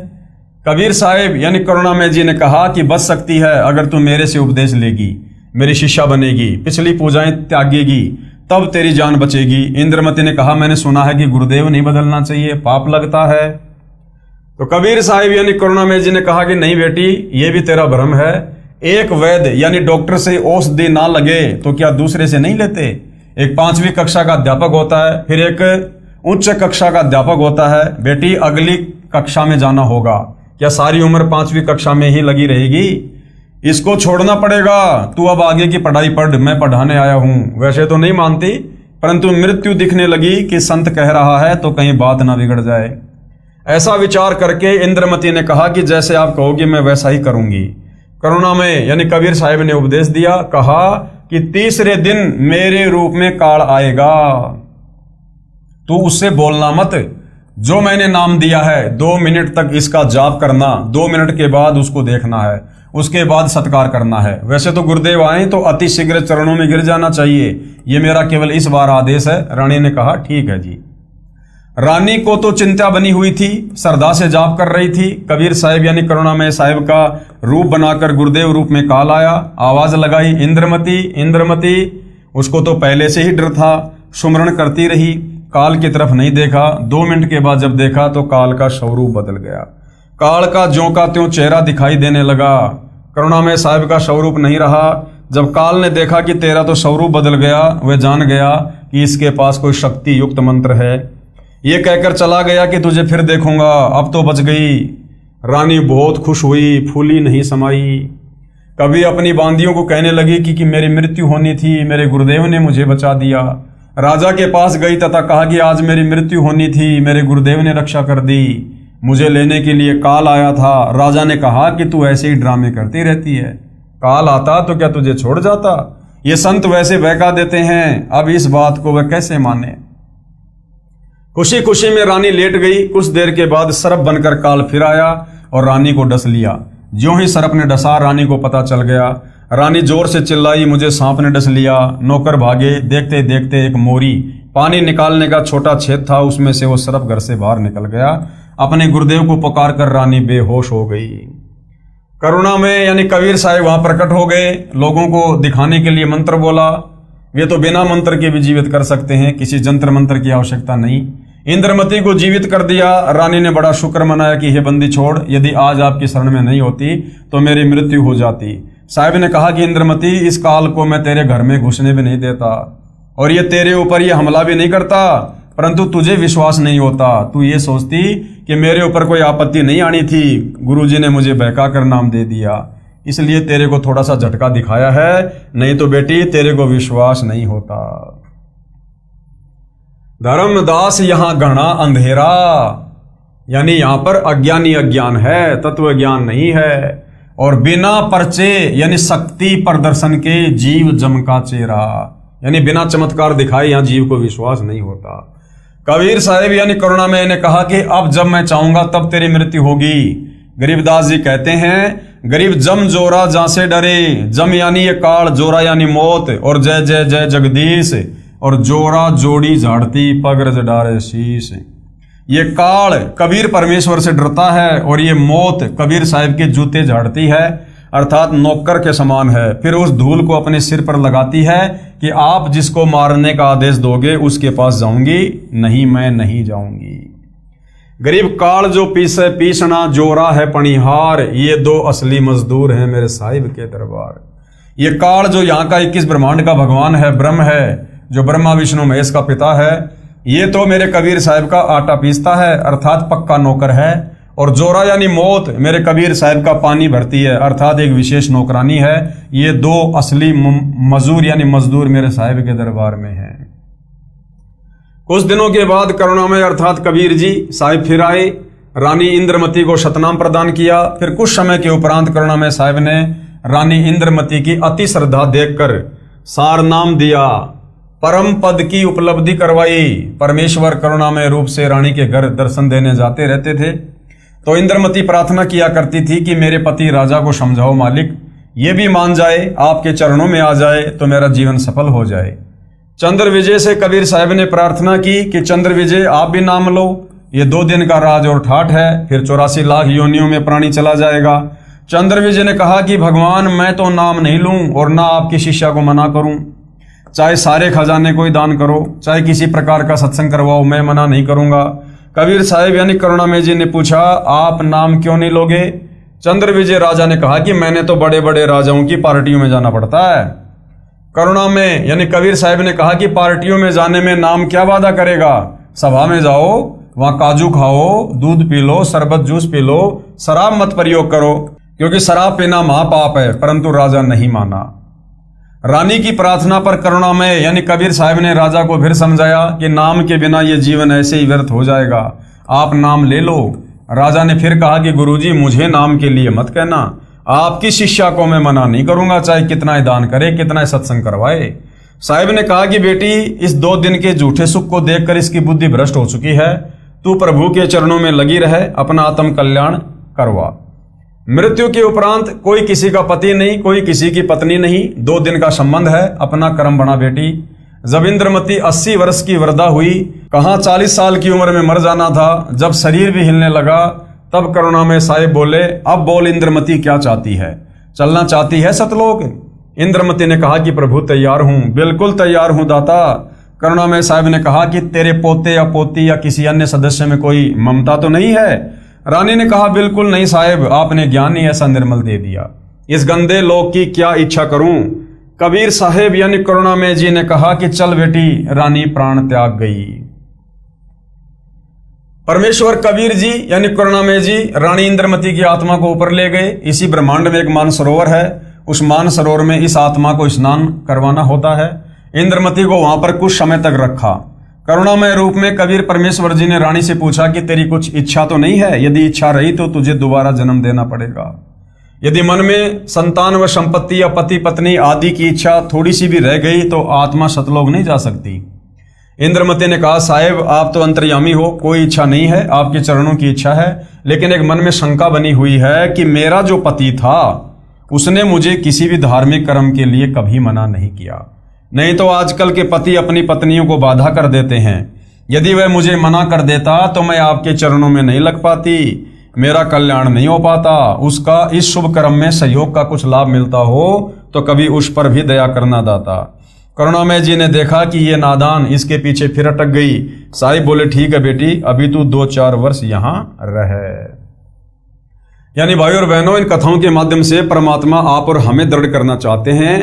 कबीर साहिब यानी करुणा में जी ने कहा कि बच सकती है, अगर तू मेरे से उपदेश लेगी, मेरी शिष्या बनेगी, पिछली पूजाएं त्यागेगी, तब तेरी जान बचेगी। इंद्रमती ने कहा, मैंने सुना है कि गुरुदेव नहीं बदलना चाहिए, पाप लगता है। तो कबीर साहिब यानी करुणा में जी ने कहा कि नहीं बेटी, ये भी तेरा भ्रम है। एक वैद्य यानी डॉक्टर से औषधि ना लगे तो क्या दूसरे से नहीं लेते? एक 5वीं कक्षा का अध्यापक होता है, फिर एक उच्च कक्षा का अध्यापक होता है। बेटी, अगली कक्षा में जाना होगा। क्या सारी उम्र 5वीं कक्षा में ही लगी रहेगी? इसको छोड़ना पड़ेगा। तू अब आगे की पढ़ाई पढ़, मैं पढ़ाने आया हूं। वैसे तो नहीं मानती, परंतु मृत्यु दिखने लगी कि संत कह रहा है तो कहीं बात ना बिगड़ जाए। ऐसा विचार करके इंद्रमती ने कहा कि जैसे आप कहोगे मैं वैसा ही करूंगी। करुणा में यानी कबीर साहिब ने उपदेश दिया, कहा कि तीसरे दिन मेरे रूप में काल आएगा, तू उससे बोलना मत। जो मैंने नाम दिया है 2 मिनट तक इसका जाप करना, 2 मिनट के बाद उसको देखना है, उसके बाद सत्कार करना है। वैसे तो गुरुदेव आए तो अति शीघ्र चरणों में गिर जाना चाहिए, ये मेरा केवल इस बार आदेश है। रानी ने कहा ठीक है जी। रानी को तो चिंता बनी हुई थी, श्रद्धा से जाप कर रही थी। कबीर साहिब यानी करुणामय साहिब का रूप बनाकर गुरुदेव रूप में काल आया, आवाज लगाई, इंद्रमती इंद्रमती। उसको तो पहले से ही डर था, सुमरण करती रही, काल की तरफ नहीं देखा। 2 मिनट के बाद जब देखा तो काल का स्वरूप बदल गया। काल का ज्यों का त्यों चेहरा दिखाई देने लगा। करुणामय साहिब का स्वरूप नहीं रहा। जब काल ने देखा कि तेरा तो स्वरूप बदल गया, वह जान गया कि इसके पास कोई शक्ति युक्त मंत्र है। ये कहकर चला गया कि तुझे फिर देखूंगा, अब तो बच गई। रानी बहुत खुश हुई, फूली नहीं समाई। कभी अपनी बांदियों को कहने लगी कि मेरी मृत्यु होनी थी, मेरे गुरुदेव ने मुझे बचा दिया। राजा के पास गई तथा कहा कि आज मेरी मृत्यु होनी थी, मेरे गुरुदेव ने रक्षा कर दी, मुझे लेने के लिए काल आया था। राजा ने कहा कि तू ऐसे ही ड्रामे करती रहती है, काल आता तो क्या तुझे छोड़ जाता? ये संत वैसे बहका देते हैं, अब इस बात को वह कैसे माने। खुशी खुशी में रानी लेट गई। कुछ देर के बाद सर्प बनकर काल फिर आया और रानी को डस लिया। ज्यों ही सर्प ने डसा, रानी को पता चल गया। रानी जोर से चिल्लाई, मुझे सांप ने डस लिया। नौकर भागे। देखते देखते एक मोरी पानी निकालने का छोटा छेद था, उसमें से वो सर्प घर से बाहर निकल गया। अपने गुरुदेव को पुकार कर रानी बेहोश हो गई। करुणा में यानी कबीर साहिब वहां प्रकट हो गए। लोगों को दिखाने के लिए मंत्र बोला। वे तो बिना मंत्र के भी जीवित कर सकते हैं, किसी जंत्र मंत्र की आवश्यकता नहीं। इंद्रमती को जीवित कर दिया। रानी ने बड़ा शुक्र मनाया कि हे बंदी छोड़, यदि आज आपकी शरण में नहीं होती तो मेरी मृत्यु हो जाती। साहिब ने कहा कि इंद्रमती, इस काल को मैं तेरे घर में घुसने भी नहीं देता और ये तेरे ऊपर ये हमला भी नहीं करता, परंतु तुझे विश्वास नहीं होता। तू ये सोचती कि मेरे ऊपर कोई आपत्ति नहीं आनी थी, गुरुजी ने मुझे बहका कर नाम दे दिया, इसलिए तेरे को थोड़ा सा झटका दिखाया है, नहीं तो बेटी तेरे को विश्वास नहीं होता। धर्मदास यहां घना अंधेरा, यानी यहां पर अज्ञानी अज्ञान है, तत्व ज्ञान नहीं है। और बिना परचे यानी शक्ति प्रदर्शन के जीव जम का चेहरा, यानी बिना चमत्कार दिखाए यहां जीव को विश्वास नहीं होता। कबीर साहिब यानी करुणामय ने कहा कि अब जब मैं चाहूंगा तब तेरी मृत्यु होगी। गरीबदास जी कहते हैं, गरीब जम जोरा जहां से डरे। जम यानी ये काल, जोरा यानी मौत, और जय जय जय जगदीश, और जोरा जोड़ी झाड़ती पगरज डारे शीश। ये काल कबीर परमेश्वर से डरता है और ये मौत कबीर साहिब के जूते झाड़ती है, अर्थात नौकर के समान है। फिर उस धूल को अपने सिर पर लगाती है कि आप जिसको मारने का आदेश दोगे उसके पास जाऊंगी नहीं, मैं नहीं जाऊंगी। गरीब काल जो पीसे पीसना, जोरा है पनिहार, ये दो असली मजदूर हैं मेरे साहिब के दरबार। ये काल जो यहाँ का 21 ब्रह्मांड का भगवान है, ब्रह्म है, जो ब्रह्मा विष्णु महेश का पिता है, ये तो मेरे कबीर साहिब का आटा पीसता है, अर्थात पक्का नौकर है। और जोरा यानी मौत मेरे कबीर साहिब का पानी भरती है, अर्थात एक विशेष नौकरानी है। ये दो असली मजदूर यानी मजदूर मेरे साहिब के दरबार में हैं। कुछ दिनों के बाद करुणामय अर्थात कबीर जी साहिब फिर आए, रानी इंद्रमती को शतनाम प्रदान किया। फिर कुछ समय के उपरांत करुणामय साहिब ने रानी इंद्रमती की अति श्रद्धा देखकर सार नाम दिया, परम पद की उपलब्धि करवाई। परमेश्वर करुणामय रूप से रानी के घर दर्शन देने जाते रहते थे, तो इंद्रमती प्रार्थना किया करती थी कि मेरे पति राजा को समझाओ मालिक, ये भी मान जाए, आपके चरणों में आ जाए तो मेरा जीवन सफल हो जाए। चंद्र विजय से कबीर साहब ने प्रार्थना की कि चंद्र विजय आप भी नाम लो, ये 2 दिन का राज और ठाठ है, फिर 84 लाख योनियों में प्राणी चला जाएगा। चंद्र विजय ने कहा कि भगवान मैं तो नाम नहीं लूं और ना आपकी शिष्या को मना करूं, चाहे सारे खजाने को ही दान करो, चाहे किसी प्रकार का सत्संग करवाओ, मैं मना नहीं करूंगा। कबीर साहिब यानी करुणामय जी ने पूछा आप नाम क्यों नहीं लोगे? चंद्र विजय राजा ने कहा कि मैंने तो बड़े बड़े राजाओं की पार्टियों में जाना पड़ता है। करुणामय यानी कबीर साहिब ने कहा कि पार्टियों में जाने में नाम क्या वादा करेगा, सभा में जाओ, वहां काजू खाओ, दूध पी लो, शरबत जूस पी लो, शराब मत प्रयोग करो, क्योंकि शराब पीना महापाप है। परंतु राजा नहीं माना। रानी की प्रार्थना पर करुणामय यानी कबीर साहब ने राजा को फिर समझाया कि नाम के बिना ये जीवन ऐसे ही व्यर्थ हो जाएगा, आप नाम ले लो। राजा ने फिर कहा कि गुरुजी मुझे नाम के लिए मत कहना, आपकी शिष्या को मैं मना नहीं करूंगा, चाहे कितना ही दान करे, कितना ही सत्संग करवाए। साहिब ने कहा कि बेटी इस 2 दिन के झूठे सुख को देखकर इसकी बुद्धि भ्रष्ट हो चुकी है, तू प्रभु के चरणों में लगी रहे, अपना आत्म कल्याण करवा। मृत्यु के उपरांत कोई किसी का पति नहीं, कोई किसी की पत्नी नहीं, 2 दिन का संबंध है, अपना कर्म बना बेटी। जब इंद्रमती 80 वर्ष की वृद्धा हुई, कहाँ 40 साल की उम्र में मर जाना था, जब शरीर भी हिलने लगा, तब करुणामय साहिब बोले अब बोल इंद्रमती क्या चाहती है, चलना चाहती है सतलोक? इंद्रमती ने कहा कि प्रभु तैयार हूं, बिल्कुल तैयार हूं दाता। करुणामय साहिब ने कहा कि तेरे पोते या पोती या किसी अन्य सदस्य में कोई ममता तो नहीं है? रानी ने कहा बिल्कुल नहीं साहिब, आपने ज्ञान ही ऐसा निर्मल दे दिया, इस गंदे लोक की क्या इच्छा करूं? कबीर साहेब यानी करुणामय जी ने कहा कि चल बेटी। रानी प्राण त्याग गई। परमेश्वर कबीर जी यानी करुणामय जी रानी इंद्रमती की आत्मा को ऊपर ले गए। इसी ब्रह्मांड में एक मानसरोवर है, उस मानसरोवर में इस आत्मा को स्नान करवाना होता है। इंद्रमती को वहां पर कुछ समय तक रखा। करुणामय रूप में कबीर परमेश्वर जी ने रानी से पूछा कि तेरी कुछ इच्छा तो नहीं है? यदि इच्छा रही तो तुझे दोबारा जन्म देना पड़ेगा। यदि मन में संतान व संपत्ति या पति पत्नी आदि की इच्छा थोड़ी सी भी रह गई तो आत्मा सतलोक नहीं जा सकती। इंद्रमती ने कहा साहेब आप तो अंतर्यामी हो, कोई इच्छा नहीं है, आपके चरणों की इच्छा है, लेकिन एक मन में शंका बनी हुई है कि मेरा जो पति था उसने मुझे किसी भी धार्मिक कर्म के लिए कभी मना नहीं किया। नहीं तो आजकल के पति अपनी पत्नियों को बाधा कर देते हैं। यदि वह मुझे मना कर देता तो मैं आपके चरणों में नहीं लग पाती, मेरा कल्याण नहीं हो पाता। उसका इस शुभ कर्म में सहयोग का कुछ लाभ मिलता हो तो कभी उस पर भी दया करना दाता। करुणामय जी ने देखा कि ये नादान इसके पीछे फिर अटक गई। साहिब बोले ठीक है बेटी, अभी तू 2-4 वर्ष यहां रहे। यानी भाई और बहनों, इन कथाओं के माध्यम से परमात्मा आप और हमें दृढ़ करना चाहते हैं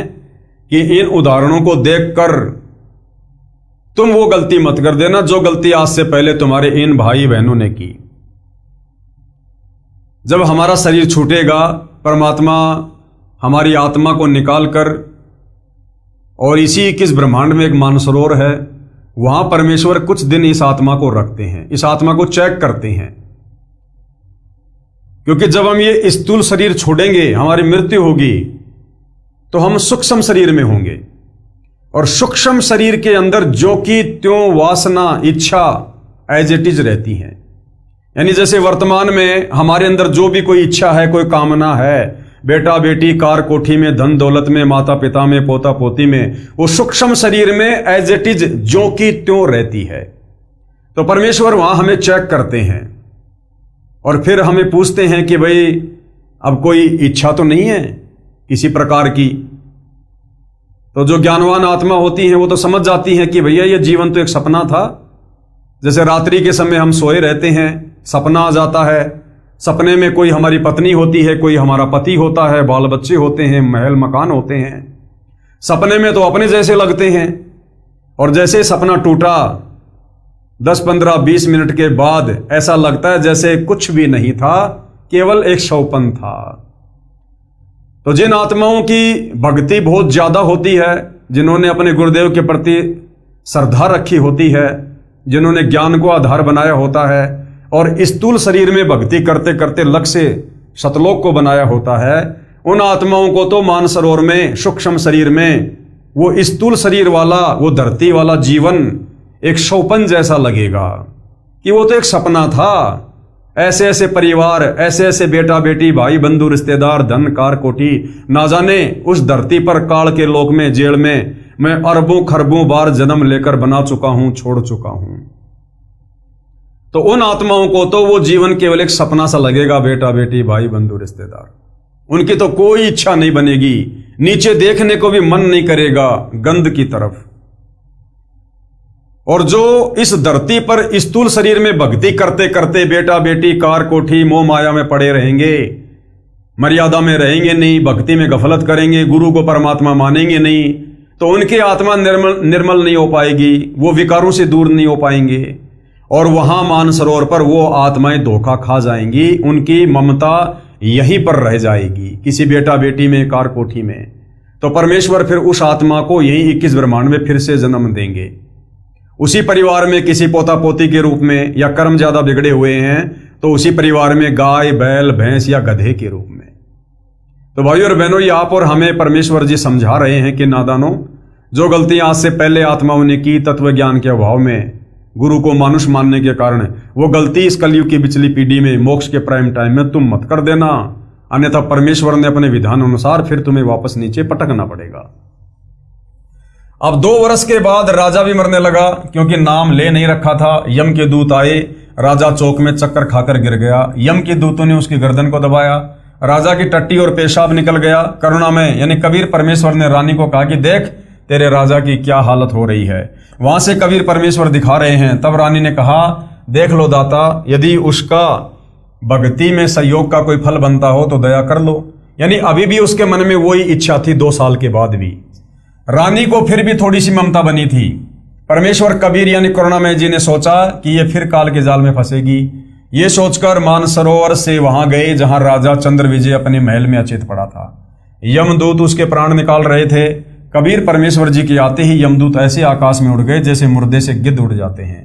कि इन उदाहरणों को देखकर तुम वो गलती मत कर देना जो गलती आज से पहले तुम्हारे इन भाई बहनों ने की। जब हमारा शरीर छूटेगा, परमात्मा हमारी आत्मा को निकालकर, और इसी किस ब्रह्मांड में एक मानसरोवर है, वहां परमेश्वर कुछ दिन इस आत्मा को रखते हैं, इस आत्मा को चेक करते हैं। क्योंकि जब हम ये स्थूल शरीर छोड़ेंगे, हमारी मृत्यु होगी, तो हम सूक्ष्म शरीर में होंगे, और सूक्ष्म शरीर के अंदर जो कि त्यों वासना इच्छा एज इट इज रहती हैं। यानी जैसे वर्तमान में हमारे अंदर जो भी कोई इच्छा है, कोई कामना है, बेटा बेटी, कार कोठी में, धन दौलत में, माता पिता में, पोता पोती में, वो सूक्ष्म शरीर में एज इट इज जो कि त्यों रहती है। तो परमेश्वर वहां हमें चेक करते हैं और फिर हमें पूछते हैं कि भाई अब कोई इच्छा तो नहीं है किसी प्रकार की। तो जो ज्ञानवान आत्मा होती है वो तो समझ जाती है कि भैया ये जीवन तो एक सपना था। जैसे रात्रि के समय हम सोए रहते हैं, सपना आ जाता है, सपने में कोई हमारी पत्नी होती है, कोई हमारा पति होता है, बाल बच्चे होते हैं, महल मकान होते हैं। सपने में तो अपने जैसे लगते हैं और जैसे सपना टूटा 10, 15, 20 मिनट के बाद ऐसा लगता है जैसे कुछ भी नहीं था, केवल एक शौपन था। तो जिन आत्माओं की भक्ति बहुत ज्यादा होती है, जिन्होंने अपने गुरुदेव के प्रति श्रद्धा रखी होती है, जिन्होंने ज्ञान को आधार बनाया होता है और स्थूल शरीर में भक्ति करते करते लक्ष्य सतलोक को बनाया होता है, उन आत्माओं को तो मानसरोवर में सूक्ष्म शरीर में वो स्थूल शरीर वाला, वो धरती वाला जीवन एक शौपन जैसा लगेगा कि वो तो एक सपना था। ऐसे ऐसे परिवार, ऐसे ऐसे बेटा बेटी, भाई बंधु, रिश्तेदार, धन कार कोठी, ना जाने उस धरती पर काल के लोक में, जेल में मैं अरबों खरबों बार जन्म लेकर बना चुका हूं, छोड़ चुका हूं। तो उन आत्माओं को तो वो जीवन केवल एक सपना सा लगेगा, बेटा बेटी, भाई बंधु, रिश्तेदार। उनकी तो कोई इच्छा नहीं बनेगी, नीचे देखने को भी मन नहीं करेगा गंध की तरफ। और जो इस धरती पर स्थूल शरीर में भक्ति करते करते बेटा बेटी, कार कोठी, मोह माया में पड़े रहेंगे, मर्यादा में रहेंगे नहीं, भक्ति में गफलत करेंगे, गुरु को परमात्मा मानेंगे नहीं, तो उनकी आत्मा निर्मल नहीं हो पाएगी, वो विकारों से दूर नहीं हो पाएंगे और वहां मानसरोवर पर वो आत्माएं धोखा खा जाएंगी। उनकी ममता यहीं पर रह जाएगी, किसी बेटा बेटी में, कार कोठी में। तो परमेश्वर फिर उस आत्मा को यही 21 ब्रह्मांड में फिर से जन्म देंगे, उसी परिवार में किसी पोता पोती के रूप में, या कर्म ज्यादा बिगड़े हुए हैं तो उसी परिवार में गाय, बैल, भैंस या गधे के रूप में। तो भाइयों और बहनों, ये आप और हमें परमेश्वर जी समझा रहे हैं कि नादानों, जो गलतियां आज से पहले आत्माओं ने की तत्व ज्ञान के अभाव में, गुरु को मानुष मानने के कारण, वो गलती इस कलयुग की पिछली पीढ़ी में, मोक्ष के प्राइम टाइम में तुम मत कर देना, अन्यथा परमेश्वर ने अपने विधान अनुसार फिर तुम्हें वापस नीचे पटकना पड़ेगा। अब 2 वर्ष के बाद राजा भी मरने लगा, क्योंकि नाम ले नहीं रखा था। यम के दूत आए, राजा चौक में चक्कर खाकर गिर गया। यम के दूतों ने उसकी गर्दन को दबाया, राजा की टट्टी और पेशाब निकल गया। करुणा में यानी कबीर परमेश्वर ने रानी को कहा कि देख तेरे राजा की क्या हालत हो रही है। वहां से कबीर परमेश्वर दिखा रहे हैं। तब रानी ने कहा, देख लो दाता, यदि उसका भक्ति में सहयोग का कोई फल बनता हो तो दया कर लो। यानी अभी भी उसके मन में वही इच्छा थी 2 साल के बाद भी। रानी को फिर भी थोड़ी सी ममता बनी थी। परमेश्वर कबीर यानी करुणामय जी ने सोचा कि ये फिर काल के जाल में फंसेगी। ये सोचकर मानसरोवर से वहां गए जहां राजा चंद्रविजय अपने महल में अचेत पड़ा था। यमदूत उसके प्राण निकाल रहे थे। कबीर परमेश्वर जी के आते ही यमदूत ऐसे आकाश में उड़ गए जैसे मुर्दे से गिद्ध उड़ जाते हैं।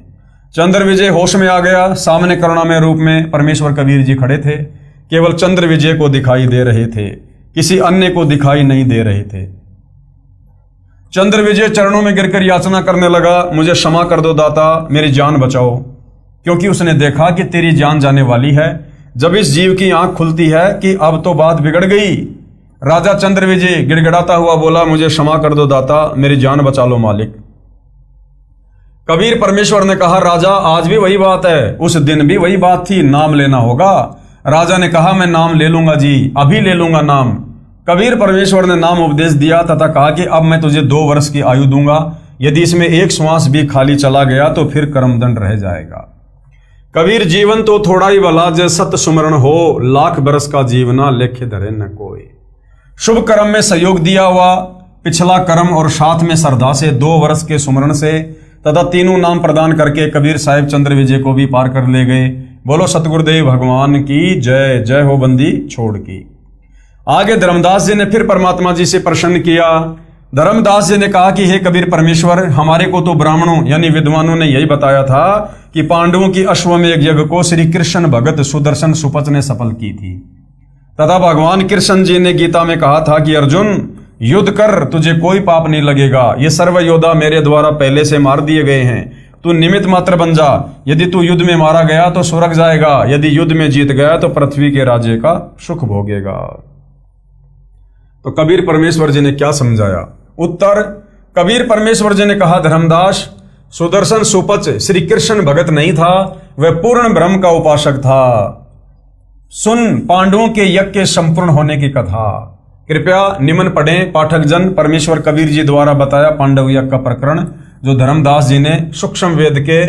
चंद्रविजय होश में आ गया। सामने करुणामय रूप में परमेश्वर कबीर जी खड़े थे। केवल चंद्रविजय को दिखाई दे रहे थे, किसी अन्य को दिखाई नहीं दे रहे थे। चंद्रविजय चरणों में गिरकर याचना करने लगा, मुझे क्षमा कर दो दाता, मेरी जान बचाओ, क्योंकि उसने देखा कि तेरी जान जाने वाली है। जब इस जीव की आंख खुलती है कि अब तो बात बिगड़ गई। राजा चंद्रविजय गिड़गिड़ाता हुआ बोला, मुझे क्षमा कर दो दाता, मेरी जान बचा लो मालिक। कबीर परमेश्वर ने कहा, राजा आज भी वही बात है, उस दिन भी वही बात थी, नाम लेना होगा। राजा ने कहा, मैं नाम ले लूंगा जी, अभी ले लूंगा नाम। कबीर परमेश्वर ने नाम उपदेश दिया तथा कहा कि अब मैं तुझे 2 वर्ष की आयु दूंगा, यदि इसमें एक श्वास भी खाली चला गया तो फिर कर्मदंड रह जाएगा। कबीर जीवन तो थोड़ा ही भला, जय सत सुमरण हो, लाख बरस का जीवना लेखे धरे न कोई। शुभ कर्म में सहयोग दिया हुआ, पिछला कर्म और साथ में श्रद्धा से 2 वर्ष के सुमरण से तथा 3 नाम प्रदान करके कबीर साहिब चंद्रविजय को भी पार कर ले गए। बोलो सतगुरुदेव भगवान की जय। जय हो बंदी छोड़ की। आगे धर्मदास जी ने फिर परमात्मा जी से प्रश्न किया। धर्मदास जी ने कहा कि हे कबीर परमेश्वर, हमारे को तो ब्राह्मणों यानी विद्वानों ने यही बताया था कि पांडवों की अश्वमेध यज्ञ को श्री कृष्ण भगत सुदर्शन सुपच ने सफल की थी, तथा भगवान कृष्ण जी ने गीता में कहा था कि अर्जुन युद्ध कर, तुझे कोई पाप नहीं लगेगा। ये सर्व योद्धा मेरे द्वारा पहले से मार दिए गए हैं, तू निमित्त मात्र बन जा। यदि तू युद्ध में मारा गया तो स्वर्ग जाएगा, यदि युद्ध में जीत गया तो पृथ्वी के राज्य का सुख भोगेगा। तो कबीर परमेश्वर जी ने क्या समझाया? उत्तर, कबीर परमेश्वर जी ने कहा, धर्मदास, सुदर्शन सुपच श्री कृष्ण भगत नहीं था, वह पूर्ण ब्रह्म का उपासक था। सुन पांडवों के यज्ञ के संपूर्ण होने की कथा। कृपया निम्न पढ़ें पाठक जन, परमेश्वर कबीर जी द्वारा बताया पांडव यज्ञ का प्रकरण, जो धर्मदास जी ने सूक्ष्म वेद के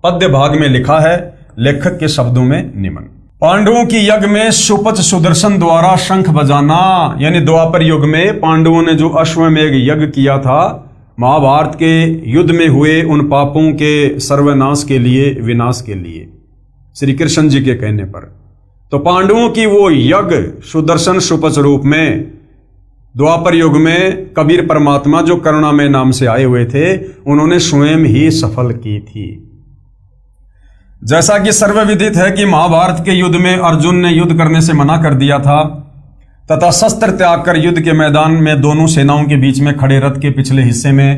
पद्य भाग में लिखा है, लेखक के शब्दों में निम्न। पांडवों की यज्ञ में सुपच सुदर्शन द्वारा शंख बजाना, यानी द्वापर युग में पांडवों ने जो अश्वमेध यज्ञ किया था, महाभारत के युद्ध में हुए उन पापों के सर्वनाश के लिए, विनाश के लिए, श्री कृष्ण जी के कहने पर। तो पांडवों की वो यज्ञ सुदर्शन सुपच रूप में द्वापर युग में कबीर परमात्मा जो करुणामय नाम से आए हुए थे, उन्होंने स्वयं ही सफल की थी। जैसा कि सर्वविदित है कि महाभारत के युद्ध में अर्जुन ने युद्ध करने से मना कर दिया था तथा शस्त्र त्याग कर युद्ध के मैदान में दोनों सेनाओं के बीच में खड़े रथ के पिछले हिस्से में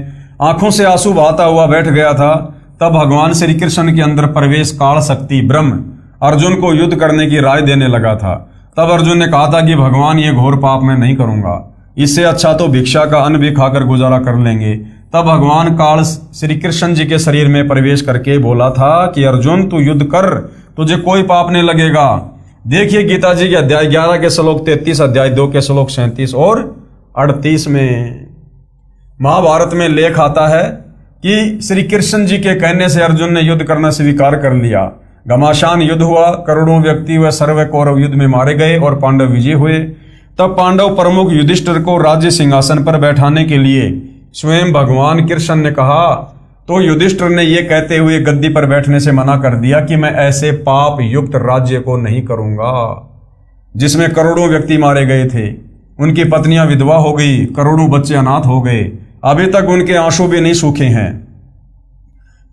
आंखों से आंसू बहाता हुआ बैठ गया था, तब भगवान श्री कृष्ण के अंदर प्रवेश काल शक्ति ब्रह्म अर्जुन को युद्ध करने की राय देने लगा था। तब अर्जुन ने कहा था कि भगवान, ये घोर पाप मैं नहीं करूंगा, इससे अच्छा तो भिक्षा का अन्न भी खाकर गुजारा कर लेंगे। तब भगवान काल श्री कृष्ण जी के शरीर में प्रवेश करके बोला था कि अर्जुन, तू युद्ध कर, तुझे कोई पाप नहीं लगेगा। देखिए गीता जी के अध्याय 11 के श्लोक 33, अध्याय 2 के श्लोक 37 और 38 में महाभारत में लेख आता है कि श्री कृष्ण जी के कहने से अर्जुन ने युद्ध करना स्वीकार कर लिया। घमासान युद्ध हुआ, करोड़ों व्यक्ति व सर्व कौरव युद्ध में मारे गए और पांडव विजय हुए। तब पांडव प्रमुख युधिष्ठिर को राज्य सिंहासन पर बैठाने के लिए स्वयं भगवान कृष्ण ने कहा, तो युधिष्ठिर ने यह कहते हुए गद्दी पर बैठने से मना कर दिया कि मैं ऐसे पाप युक्त राज्य को नहीं करूंगा जिसमें करोड़ों व्यक्ति मारे गए थे, उनकी पत्नियां विधवा हो गई, करोड़ों बच्चे अनाथ हो गए, अभी तक उनके आंसू भी नहीं सूखे हैं।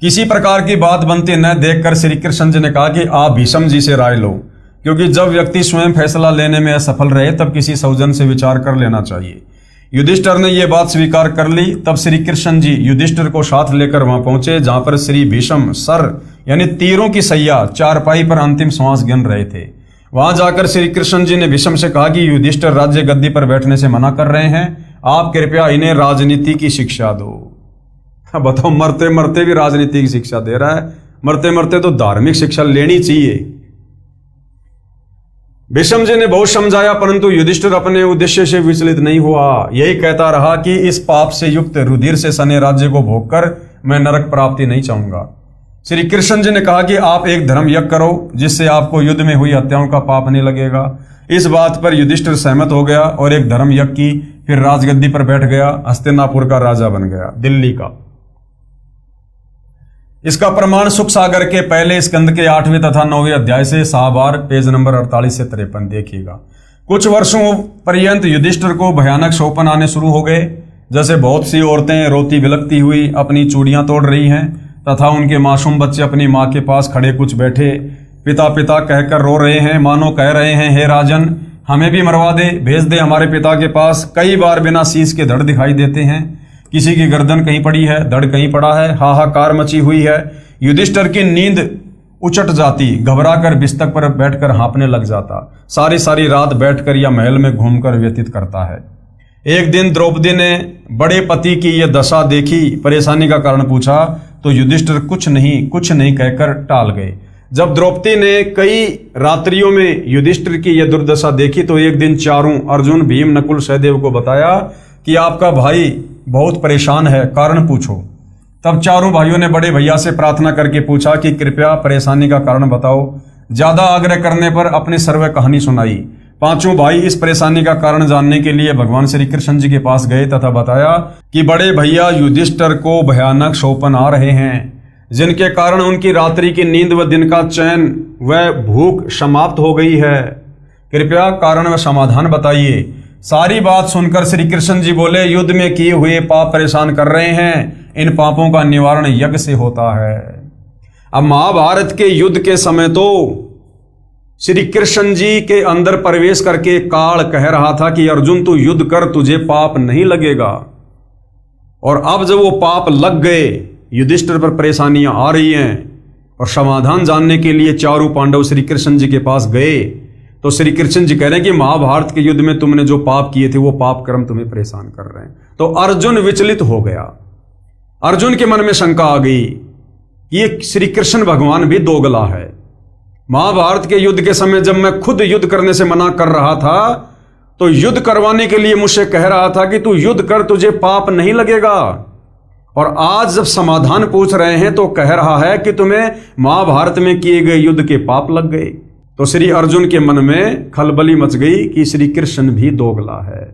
किसी प्रकार की बात बनते न देखकर श्री कृष्ण जी ने कहा कि आप भीष्म जी से राय लो, क्योंकि जब व्यक्ति स्वयं फैसला लेने में असफल रहे तब किसी सौजन से विचार कर लेना चाहिए। युधिष्ठिर ने यह बात स्वीकार कर ली। तब श्री कृष्ण जी युधिष्ठिर को साथ लेकर वहां पहुंचे जहां पर श्री भीष्म सर यानी तीरों की सैया चारपाई पर अंतिम श्वास गिन रहे थे। वहां जाकर श्री कृष्ण जी ने भीष्म से कहा कि युधिष्ठिर राज्य गद्दी पर बैठने से मना कर रहे हैं, आप कृपया इन्हें राजनीति की शिक्षा दो। बताओ, मरते मरते भी राजनीति की शिक्षा दे रहा है, मरते मरते तो धार्मिक शिक्षा लेनी चाहिए। भीष्म जी ने बहुत समझाया, परंतु युधिष्ठिर अपने उद्देश्य से विचलित नहीं हुआ। यही कहता रहा कि इस पाप से युक्त रुधिर से सने राज्य को भोगकर मैं नरक प्राप्ति नहीं चाहूंगा। श्री कृष्ण जी ने कहा कि आप एक धर्म यज्ञ करो जिससे आपको युद्ध में हुई हत्याओं का पाप नहीं लगेगा। इस बात पर युधिष्ठिर सहमत हो गया और एक धर्म यज्ञ की, फिर राजगद्दी पर बैठ गया, हस्तिनापुर का राजा बन गया, दिल्ली का। इसका प्रमाण सुख सागर के पहले स्कंद के 8वें तथा 9वें अध्याय से शाहबार पेज नंबर 48 से 53 देखिएगा। कुछ वर्षों पर्यंत युधिष्ठिर को भयानक शोपन आने शुरू हो गए, जैसे बहुत सी औरतें रोती बिलखती हुई अपनी चूड़ियां तोड़ रही हैं तथा उनके मासूम बच्चे अपनी मां के पास खड़े कुछ बैठे पिता पिता कहकर रो रहे हैं, मानो कह रहे हैं, हे राजन, हमें भी मरवा दे, भेज दे हमारे पिता के पास। कई बार बिना शीश के धड़ दिखाई देते हैं, किसी की गर्दन कहीं पड़ी है, धड़ कहीं पड़ा है, हाहाकार मची हुई है। युधिष्ठिर की नींद उचट जाती, घबराकर बिस्तर पर बैठकर हाँफने लग जाता, सारी सारी रात बैठकर या महल में घूमकर व्यतीत करता है। एक दिन द्रौपदी ने बड़े पति की यह दशा देखी, परेशानी का कारण पूछा तो युधिष्ठिर कुछ नहीं कहकर टाल गए। जब द्रौपदी ने कई रात्रियों में युधिष्ठिर की यह दुर्दशा देखी तो एक दिन चारों अर्जुन, भीम, नकुल, सहदेव को बताया कि आपका भाई बहुत परेशान है, कारण पूछो। तब चारों भाइयों ने बड़े भैया से प्रार्थना करके पूछा कि कृपया परेशानी का कारण बताओ। ज्यादा आग्रह करने पर अपनी सर्व कहानी सुनाई। पांचों भाई इस परेशानी का कारण जानने के लिए भगवान श्री कृष्ण जी के पास गए तथा बताया कि बड़े भैया युधिष्ठिर को भयानक शोपन आ रहे हैं, जिनके कारण उनकी रात्रि की नींद व दिन का चैन व भूख समाप्त हो गई है। कृपया कारण व समाधान बताइए। सारी बात सुनकर श्री कृष्ण जी बोले, युद्ध में किए हुए पाप परेशान कर रहे हैं, इन पापों का निवारण यज्ञ से होता है। अब महाभारत के युद्ध के समय तो श्री कृष्ण जी के अंदर प्रवेश करके काल कह रहा था कि अर्जुन तू युद्ध कर, तुझे पाप नहीं लगेगा। और अब जब वो पाप लग गए, युधिष्ठिर पर परेशानियां आ रही हैं और समाधान जानने के लिए चारों पांडव श्री कृष्ण जी के पास गए तो श्री कृष्ण जी कह रहे हैं कि महाभारत के युद्ध में तुमने जो पाप किए थे वो पाप कर्म तुम्हें परेशान कर रहे हैं। तो अर्जुन विचलित हो गया। अर्जुन के मन में शंका आ गई कि ये श्री कृष्ण भगवान भी दोगला है। महाभारत के युद्ध के समय जब मैं खुद युद्ध करने से मना कर रहा था तो युद्ध करवाने के लिए मुझसे कह रहा था कि तू युद्ध कर, तुझे पाप नहीं लगेगा, और आज जब समाधान पूछ रहे हैं तो कह रहा है कि तुम्हें महाभारत में किए गए युद्ध के पाप लग गए। तो श्री अर्जुन के मन में खलबली मच गई कि श्री कृष्ण भी दोगला है।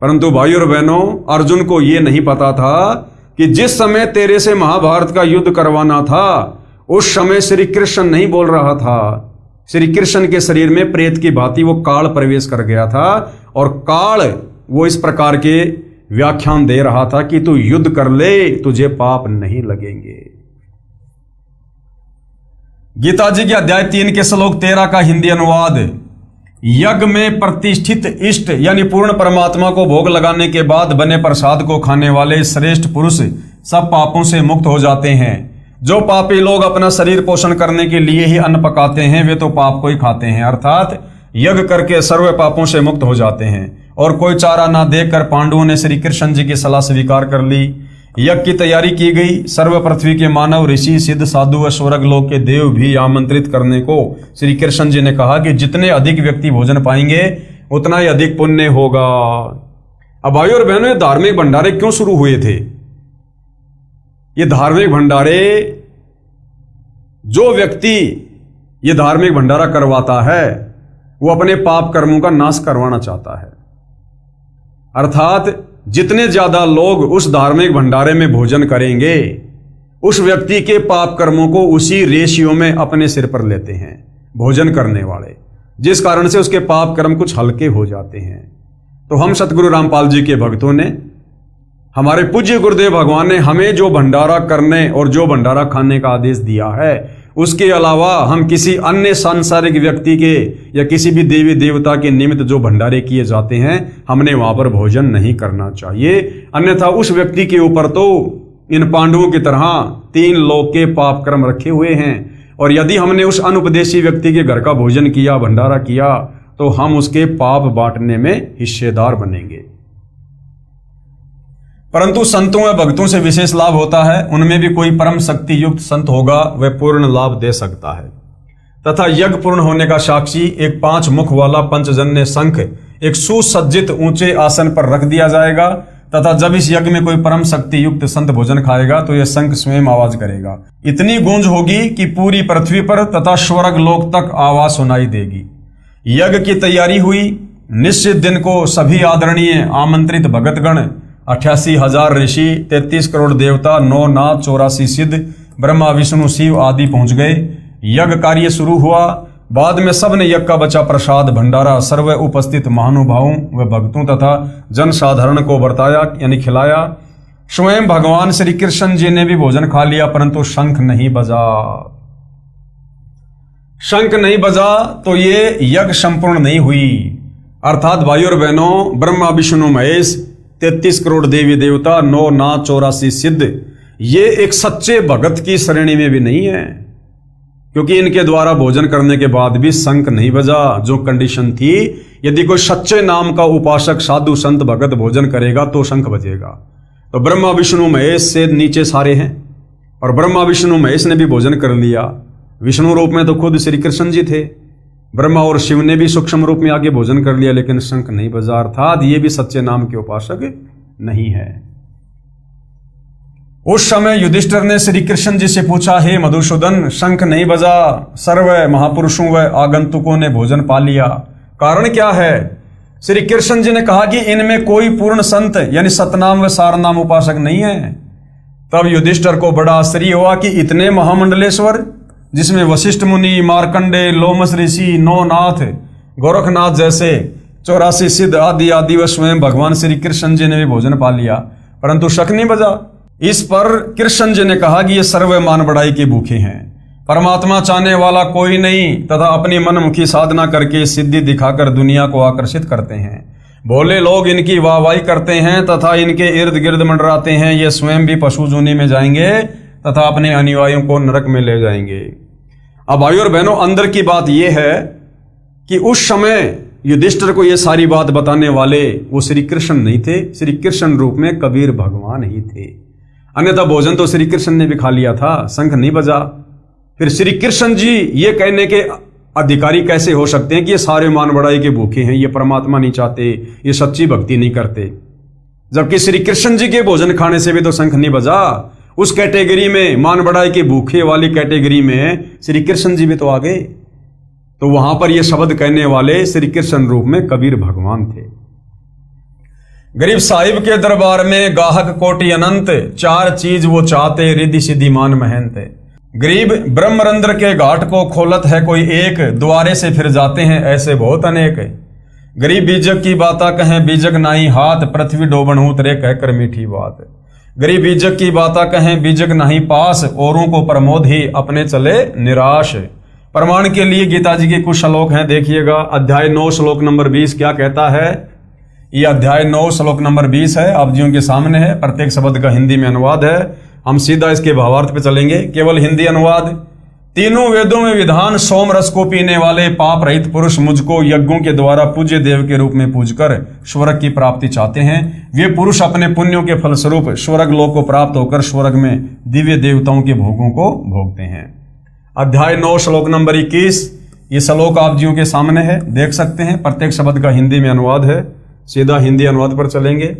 परंतु भाइयों और बहनों, अर्जुन को यह नहीं पता था कि जिस समय तेरे से महाभारत का युद्ध करवाना था उस समय श्री कृष्ण नहीं बोल रहा था। श्री कृष्ण के शरीर में प्रेत की भांति वो काल प्रवेश कर गया था, और काल वो इस प्रकार के व्याख्यान दे रहा था कि तू युद्ध कर ले, तुझे पाप नहीं लगेंगे। गीता जी के अध्याय 3 के श्लोक 13 का हिंदी अनुवाद। यज्ञ में प्रतिष्ठित इष्ट यानी पूर्ण परमात्मा को भोग लगाने के बाद बने प्रसाद को खाने वाले श्रेष्ठ पुरुष सब पापों से मुक्त हो जाते हैं। जो पापी लोग अपना शरीर पोषण करने के लिए ही अन्न पकाते हैं वे तो पाप को ही खाते हैं, अर्थात यज्ञ करके सर्व पापों से मुक्त हो जाते हैं। और कोई चारा ना देखकर पांडवों ने श्री कृष्ण जी की सलाह स्वीकार कर ली। यज्ञ की तैयारी की गई। सर्व पृथ्वी के मानव, ऋषि, सिद्ध, साधु व स्वर्ग लोक के देव भी आमंत्रित करने को श्री कृष्ण जी ने कहा कि जितने अधिक व्यक्ति भोजन पाएंगे उतना ही अधिक पुण्य होगा। अब भाइयों और बहनों, धार्मिक भंडारे क्यों शुरू हुए थे? ये धार्मिक भंडारे, जो व्यक्ति ये धार्मिक भंडारा करवाता है वो अपने पाप कर्मों का नाश करवाना चाहता है। अर्थात जितने ज्यादा लोग उस धार्मिक भंडारे में भोजन करेंगे उस व्यक्ति के पाप कर्मों को उसी रेशियो में अपने सिर पर लेते हैं भोजन करने वाले, जिस कारण से उसके पाप कर्म कुछ हल्के हो जाते हैं। तो हम सतगुरु रामपाल जी के भक्तों ने, हमारे पूज्य गुरुदेव भगवान ने हमें जो भंडारा करने और जो भंडारा खाने का आदेश दिया है, उसके अलावा हम किसी अन्य सांसारिक व्यक्ति के या किसी भी देवी देवता के निमित्त जो भंडारे किए जाते हैं हमने वहां पर भोजन नहीं करना चाहिए। अन्यथा उस व्यक्ति के ऊपर तो इन पांडवों की तरह 3 लोक के पाप कर्म रखे हुए हैं, और यदि हमने उस अनुपदेशी व्यक्ति के घर का भोजन किया, भंडारा किया, तो हम उसके पाप बांटने में हिस्सेदार बनेंगे। परंतु संतों व भक्तों से विशेष लाभ होता है। उनमें भी कोई परम शक्ति युक्त संत होगा, वह पूर्ण लाभ दे सकता है। तथा यज्ञ पूर्ण होने का साक्षी एक 5 मुख वाला पंचजन्य शंख एक सुसज्जित ऊंचे आसन पर रख दिया जाएगा, तथा जब इस यज्ञ में कोई परम शक्ति युक्त संत भोजन खाएगा तो यह शंख स्वयं आवाज करेगा। इतनी गूंज होगी कि पूरी पृथ्वी पर तथा स्वर्ग लोक तक आवाज सुनाई देगी। यज्ञ की तैयारी हुई। निश्चित दिन को सभी आदरणीय आमंत्रित भगतगण, 88,000 ऋषि, 33 करोड़ देवता, 9 नाथ, 84 सिद्ध, ब्रह्मा विष्णु शिव आदि पहुंच गए। यज्ञ कार्य शुरू हुआ। बाद में सबने यज्ञ का बचा प्रसाद भंडारा सर्व उपस्थित महानुभावों व भक्तों तथा जन साधारण को बरताया यानी खिलाया। स्वयं भगवान श्री कृष्ण जी ने भी भोजन खा लिया, परंतु शंख नहीं बजा। शंख नहीं बजा तो ये यज्ञ संपूर्ण नहीं हुई। अर्थात भाइयों और बहनों, ब्रह्मा विष्णु महेश, 33 करोड़ देवी देवता, 9 नाथ, 84 सिद्ध, ये एक सच्चे भगत की श्रेणी में भी नहीं है, क्योंकि इनके द्वारा भोजन करने के बाद भी शंख नहीं बजा। जो कंडीशन थी, यदि कोई सच्चे नाम का उपासक साधु संत भगत भोजन करेगा तो शंख बजेगा। तो ब्रह्मा विष्णु महेश से नीचे सारे हैं, और ब्रह्मा विष्णु महेश ने भी भोजन कर लिया। विष्णु रूप में तो खुद श्री कृष्ण जी थे। ब्रह्मा और शिव ने भी सूक्ष्म रूप में आगे भोजन कर लिया, लेकिन शंख नहीं बजा। अर्थात ये भी सच्चे नाम के उपासक नहीं है। उस समय युधिष्ठिर ने श्री कृष्ण जी से पूछा, हे मधुसूदन, शंख नहीं बजा, सर्व महापुरुषों व आगंतुकों ने भोजन पा लिया, कारण क्या है? श्री कृष्ण जी ने कहा कि इनमें कोई पूर्ण संत यानी सतनाम व सारनाम उपासक नहीं है। तब युधिष्ठिर को बड़ा आश्चर्य हुआ कि इतने महामंडलेश्वर, जिसमें वशिष्ठ मुनि, मार्कंडे, लोमस ऋषि, 9 नाथ, गोरखनाथ जैसे 84 सिद्ध आदि आदि व स्वयं भगवान श्री कृष्ण जी ने भी भोजन पा लिया, परंतु शंख नहीं बजा। इस पर कृष्ण जी ने कहा कि ये सर्व मान बढ़ाई के भूखे हैं। परमात्मा चाहने वाला कोई नहीं, तथा अपनी मनमुखी साधना करके सिद्धि दिखाकर दुनिया को आकर्षित करते हैं। भोले लोग इनकी वाहवाही करते हैं तथा इनके इर्द गिर्द मंडराते हैं। ये स्वयं भी पशु जूनी में जाएंगे तथा अपने अनुयायियों को नरक में ले जाएंगे। अब भाइयों और बहनों, अंदर की बात यह है कि उस समय युधिष्ठिर को यह सारी बात बताने वाले वो श्री कृष्ण नहीं थे, श्री कृष्ण रूप में कबीर भगवान ही थे। अन्यथा भोजन तो श्री कृष्ण ने भी खा लिया था, शंख नहीं बजा। फिर श्री कृष्ण जी ये कहने के अधिकारी कैसे हो सकते हैं कि ये सारे मान बढ़ाई के भूखे हैं, ये परमात्मा नहीं चाहते, ये सच्ची भक्ति नहीं करते, जबकि श्री कृष्ण जी के भोजन खाने से भी तो शंख नहीं बजा। उस कैटेगरी में, मान बढ़ाई के भूखे वाली कैटेगरी में श्री कृष्ण जी भी तो आ गए। तो वहां पर ये शब्द कहने वाले श्री कृष्ण रूप में कबीर भगवान थे। गरीब साहिब के दरबार में गाहक कोटि अनंत, चार चीज वो चाहते रिद्धि सिद्धि मान महंत। गरीब ब्रह्मरंध्र के घाट को खोलत है कोई एक, द्वारे से फिर जाते हैं ऐसे बहुत अनेक। गरीब बीजक की बाता कहें बीजक नाही हाथ, पृथ्वी डोबन उतरे कहकर मीठी बात। गरीब बीजक की बाता कहें बीजक नहीं पास, औरों को प्रमोद ही अपने चले निराश। प्रमाण के लिए गीता जी के कुछ श्लोक हैं, देखिएगा। अध्याय 9 श्लोक नंबर 20 क्या कहता है? ये अध्याय 9 श्लोक नंबर 20 है, आप जियों के सामने है। प्रत्येक शब्द का हिंदी में अनुवाद है, हम सीधा इसके भावार्थ पे चलेंगे। केवल हिंदी अनुवाद। तीनों वेदों में विधान, सोम रस को पीने वाले पाप रहित पुरुष मुझको यज्ञों के द्वारा पूज्य देव के रूप में पूजकर स्वर्ग की प्राप्ति चाहते हैं। वे पुरुष अपने पुण्यों के फलस्वरूप स्वर्ग लोक को प्राप्त होकर स्वर्ग में दिव्य देवताओं के भोगों को भोगते हैं। अध्याय 9 श्लोक नंबर 21, ये श्लोक आप जियों के सामने है, देख सकते हैं। प्रत्येक शब्द का हिंदी में अनुवाद है, सीधा हिंदी अनुवाद पर चलेंगे।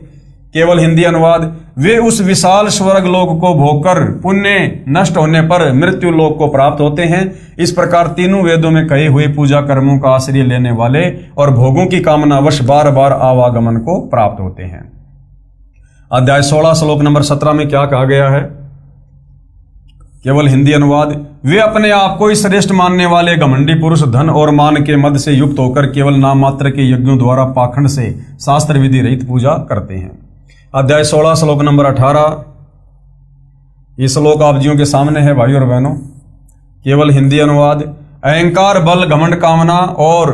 केवल हिंदी अनुवाद। वे उस विशाल स्वर्ग लोक को भोगकर पुण्य नष्ट होने पर मृत्यु लोक को प्राप्त होते हैं। इस प्रकार तीनों वेदों में कहे हुए पूजा कर्मों का आश्रय लेने वाले और भोगों की कामनावश बार बार आवागमन को प्राप्त होते हैं। अध्याय 16 श्लोक नंबर 17 में क्या कहा गया है? केवल हिंदी अनुवाद। वे अपने आप को श्रेष्ठ मानने वाले घमंडी पुरुष धन और मान के मद से युक्त होकर केवल नाम मात्र के यज्ञों द्वारा पाखंड से शास्त्र विधि रहित पूजा करते हैं। अध्याय 16 श्लोक नंबर 18, ये श्लोक आप जियों के सामने है भाइयों और बहनों। केवल हिंदी अनुवाद। अहंकार, बल, घमंड, कामना और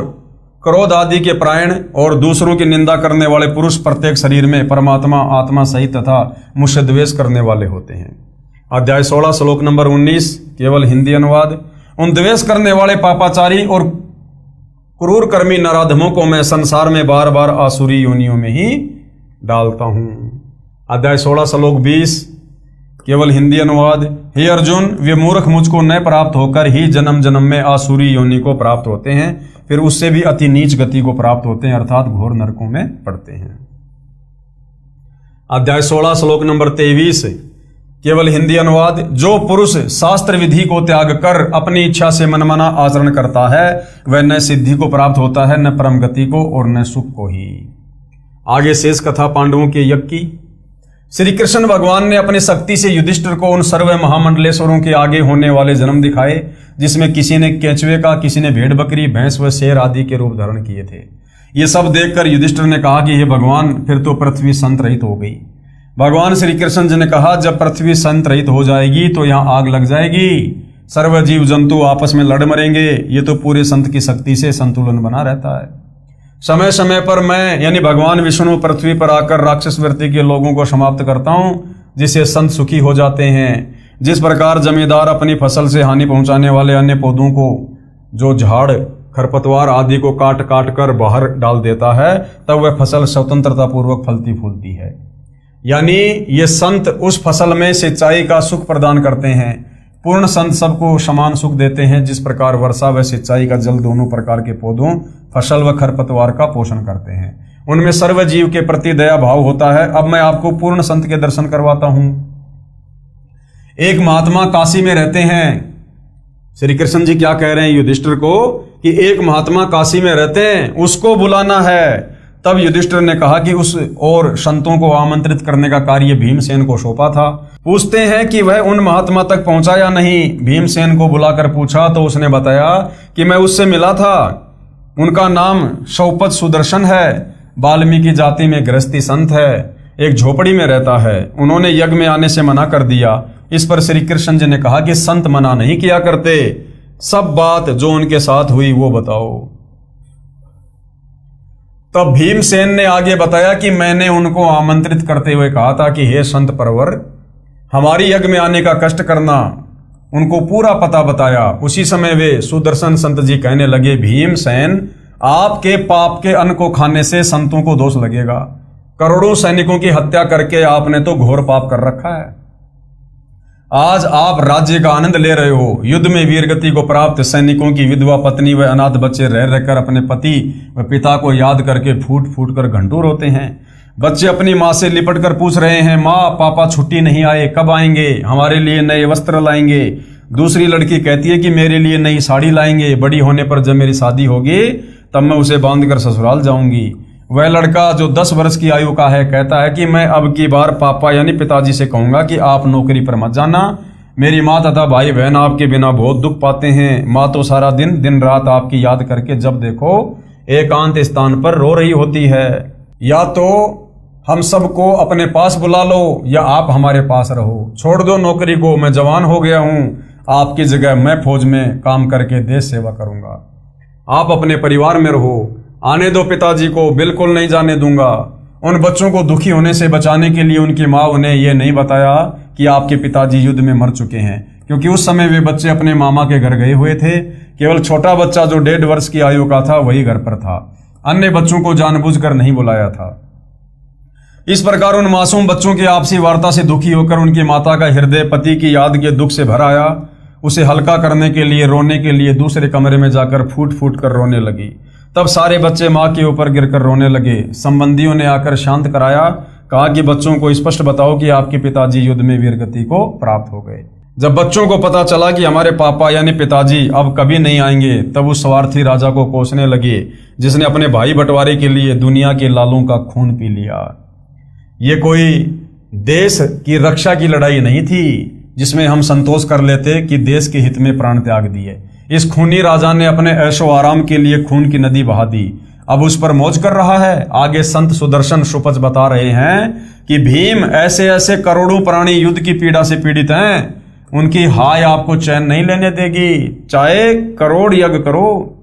क्रोध आदि के प्राण और दूसरों की निंदा करने वाले पुरुष प्रत्येक शरीर में परमात्मा आत्मा सहित तथा मुझसे द्वेष करने वाले होते हैं। अध्याय 16 श्लोक नंबर 19, केवल हिंदी अनुवाद। उन द्वेष करने वाले पापाचारी और क्रूर कर्मी नराधमों को मैं संसार में बार बार आसुरी योनियों में ही डालता हूं। अध्याय 16 श्लोक 20, केवल हिंदी अनुवाद। हे अर्जुन, वे मूर्ख मुझको न प्राप्त होकर ही जन्म जन्म में आसुरी योनि को प्राप्त होते हैं, फिर उससे भी अति नीच गति को प्राप्त होते हैं, अर्थात घोर नरकों में पड़ते हैं। अध्याय 16 श्लोक नंबर 23, केवल हिंदी अनुवाद। जो पुरुष शास्त्र विधि को त्याग कर अपनी इच्छा से मनमाना आचरण करता है, वह न सिद्धि को प्राप्त होता है, न परम गति को और न सुख को ही। आगे शेष कथा पांडवों के यज्ञ की। श्री कृष्ण भगवान ने अपनी शक्ति से युधिष्ठिर को उन सर्व महामंडलेश्वरों के आगे होने वाले जन्म दिखाए, जिसमें किसी ने केंचुए का, किसी ने भेड़ बकरी, भैंस व शेर आदि के रूप धारण किए थे। ये सब देखकर युधिष्ठिर ने कहा कि हे भगवान, फिर तो पृथ्वी संत रहित हो गई। भगवान श्री कृष्ण जी ने कहा, जब पृथ्वी संत रहित हो जाएगी तो यहाँ आग लग जाएगी, सर्व जीव जंतु आपस में लड़ मरेंगे। ये तो पूरे संत की शक्ति से संतुलन बना रहता है। समय समय पर मैं यानी भगवान विष्णु पृथ्वी पर आकर राक्षस वृत्ति के लोगों को समाप्त करता हूं, जिससे संत सुखी हो जाते हैं। जिस प्रकार जमींदार अपनी फसल से हानि पहुंचाने वाले अन्य पौधों को, जो झाड़ खरपतवार आदि को काट काट कर बाहर डाल देता है, तब वह फसल स्वतंत्रता पूर्वक फलती फूलती है। यानी ये संत उस फसल में सिंचाई का सुख प्रदान करते हैं। पूर्ण संत सबको समान सुख देते हैं, जिस प्रकार वर्षा व सिंचाई का जल दोनों प्रकार के पौधों, फसल व खरपतवार का पोषण करते हैं। उनमें सर्व जीव के प्रति दया भाव होता है। अब मैं आपको पूर्ण संत के दर्शन करवाता हूं। एक महात्मा काशी में रहते हैं। श्री कृष्ण जी क्या कह रहे हैं युधिष्ठिर को कि एक महात्मा काशी में रहते हैं, उसको बुलाना है। तब युधिष्ठिर ने कहा कि उस और संतों को आमंत्रित करने का कार्य भीमसेन को सौंपा था। पूछते हैं कि वह उन महात्मा तक पहुंचा या नहीं। भीमसेन को बुलाकर पूछा तो उसने बताया कि मैं उससे मिला था। उनका नाम शौपत सुदर्शन है, वाल्मीकि जाति में गृहस्थी संत है, एक झोपड़ी में रहता है। उन्होंने यज्ञ में आने से मना कर दिया। इस पर श्री कृष्ण जी ने कहा कि संत मना नहीं किया करते, सब बात जो उनके साथ हुई वो बताओ। तब भीमसेन ने आगे बताया कि मैंने उनको आमंत्रित करते हुए कहा था कि हे संत परवर, हमारी यज्ञ में आने का कष्ट करना। उनको पूरा पता बताया। उसी समय वे सुदर्शन संत जी कहने लगे, भीमसेन, आपके पाप के अन्न को खाने से संतों को दोष लगेगा। करोड़ों सैनिकों की हत्या करके आपने तो घोर पाप कर रखा है। आज आप राज्य का आनंद ले रहे हो। युद्ध में वीरगति को प्राप्त सैनिकों की विधवा पत्नी व अनाथ बच्चे रह रहकर अपने पति व पिता को याद करके फूट फूट कर घंटू रोते हैं। बच्चे अपनी माँ से लिपट कर पूछ रहे हैं, माँ पापा छुट्टी नहीं आए, कब आएंगे, हमारे लिए नए वस्त्र लाएंगे। दूसरी लड़की कहती है कि मेरे लिए नई साड़ी लाएंगे, बड़ी होने पर जब मेरी शादी होगी तब मैं उसे बांधकर ससुराल जाऊंगी। वह लड़का जो 10 वर्ष की आयु का है कहता है कि मैं अब की बार पापा यानी पिताजी से कहूंगा कि आप नौकरी पर मत जाना। मेरी माँ तथा भाई बहन आपके बिना बहुत दुख पाते हैं। माँ तो सारा दिन दिन रात आपकी याद करके जब देखो एकांत स्थान पर रो रही होती है। या तो हम सबको अपने पास बुला लो या आप हमारे पास रहो। छोड़ दो नौकरी को, मैं जवान हो गया हूँ। आपकी जगह मैं फौज में काम करके देश सेवा करूंगा। आप अपने परिवार में रहो। आने दो पिताजी को, बिल्कुल नहीं जाने दूंगा। उन बच्चों को दुखी होने से बचाने के लिए उनकी माँ उन्हें यह नहीं बताया कि आपके पिताजी युद्ध में मर चुके हैं, क्योंकि उस समय वे बच्चे अपने मामा के घर गए हुए थे। केवल छोटा बच्चा जो 1.5 वर्ष की आयु का था वही घर पर था। अन्य बच्चों को जानबूझकर नहीं बुलाया था। इस प्रकार उन मासूम बच्चों की आपसी वार्ता से दुखी होकर उनकी माता का हृदय पति की याद के दुख से भर आया। उसे हल्का करने के लिए, रोने के लिए दूसरे कमरे में जाकर फूट फूट कर रोने लगी। तब सारे बच्चे माँ के ऊपर गिरकर रोने लगे। संबंधियों ने आकर शांत कराया, कहा कि बच्चों को स्पष्ट बताओ कि आपके पिताजी युद्ध में वीरगति को प्राप्त हो गए। जब बच्चों को पता चला कि हमारे पापा यानी पिताजी अब कभी नहीं आएंगे, तब उस स्वार्थी राजा को कोसने लगे जिसने अपने भाई बंटवारे के लिए दुनिया के लालों का खून पी लिया। ये कोई देश की रक्षा की लड़ाई नहीं थी जिसमें हम संतोष कर लेते कि देश के हित में प्राण त्याग दिए। इस खूनी राजा ने अपने ऐशो आराम के लिए खून की नदी बहा दी, अब उस पर मौज कर रहा है। आगे संत सुदर्शन सुपच बता रहे हैं कि भीम ऐसे ऐसे करोड़ों प्राणी युद्ध की पीड़ा से पीड़ित हैं, उनकी हाय आपको चैन नहीं लेने देगी, चाहे करोड़ यज्ञ करो।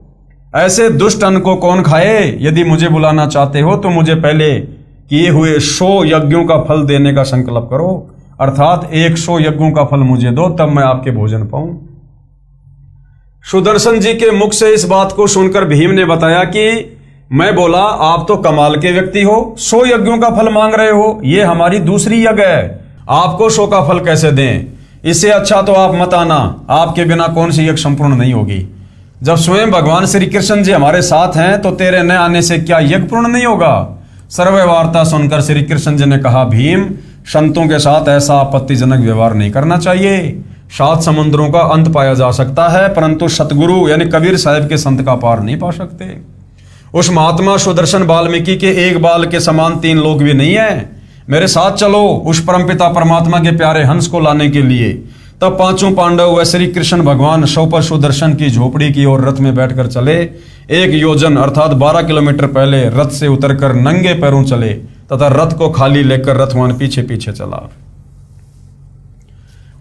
ऐसे दुष्ट अन्न को कौन खाए? यदि मुझे बुलाना चाहते हो तो मुझे पहले किए हुए 100 यज्ञों का फल देने का संकल्प करो, अर्थात 100 यज्ञों का फल मुझे दो, तब मैं आपके भोजन पाऊं। सुदर्शन जी के मुख से इस बात को सुनकर भीम ने बताया कि मैं बोला, आप तो कमाल के व्यक्ति हो, 100 यज्ञों का फल मांग रहे हो, ये हमारी दूसरी यज्ञ है, आपको 100 का फल कैसे दें? इससे अच्छा तो आप मत आना, आपके बिना कौन सी यज्ञ संपूर्ण नहीं होगी। जब स्वयं भगवान श्री कृष्ण जी हमारे साथ हैं तो तेरे न आने से क्या यज्ञ पूर्ण नहीं होगा? सर्व वार्ता सुनकर श्री कृष्ण जी ने कहा, भीम, संतों के साथ ऐसा आपत्तिजनक व्यवहार नहीं करना चाहिए। 7 समुद्रों का अंत पाया जा सकता है, परंतु सतगुरु यानी कबीर साहब के संत का पार नहीं पा सकते। उस महात्मा सुदर्शन वाल्मीकि के एक बाल के समान 3 लोग भी नहीं है। मेरे साथ चलो उस परमपिता परमात्मा के प्यारे हंस को लाने के लिए। तब 5 पांडव व श्री कृष्ण भगवान शव सुदर्शन की झोपड़ी की ओर रथ में बैठकर चले। 1 योजन अर्थात 12 किलोमीटर पहले रथ से उतरकर नंगे पैरों चले तथा रथ को खाली लेकर रथवान पीछे पीछे चला।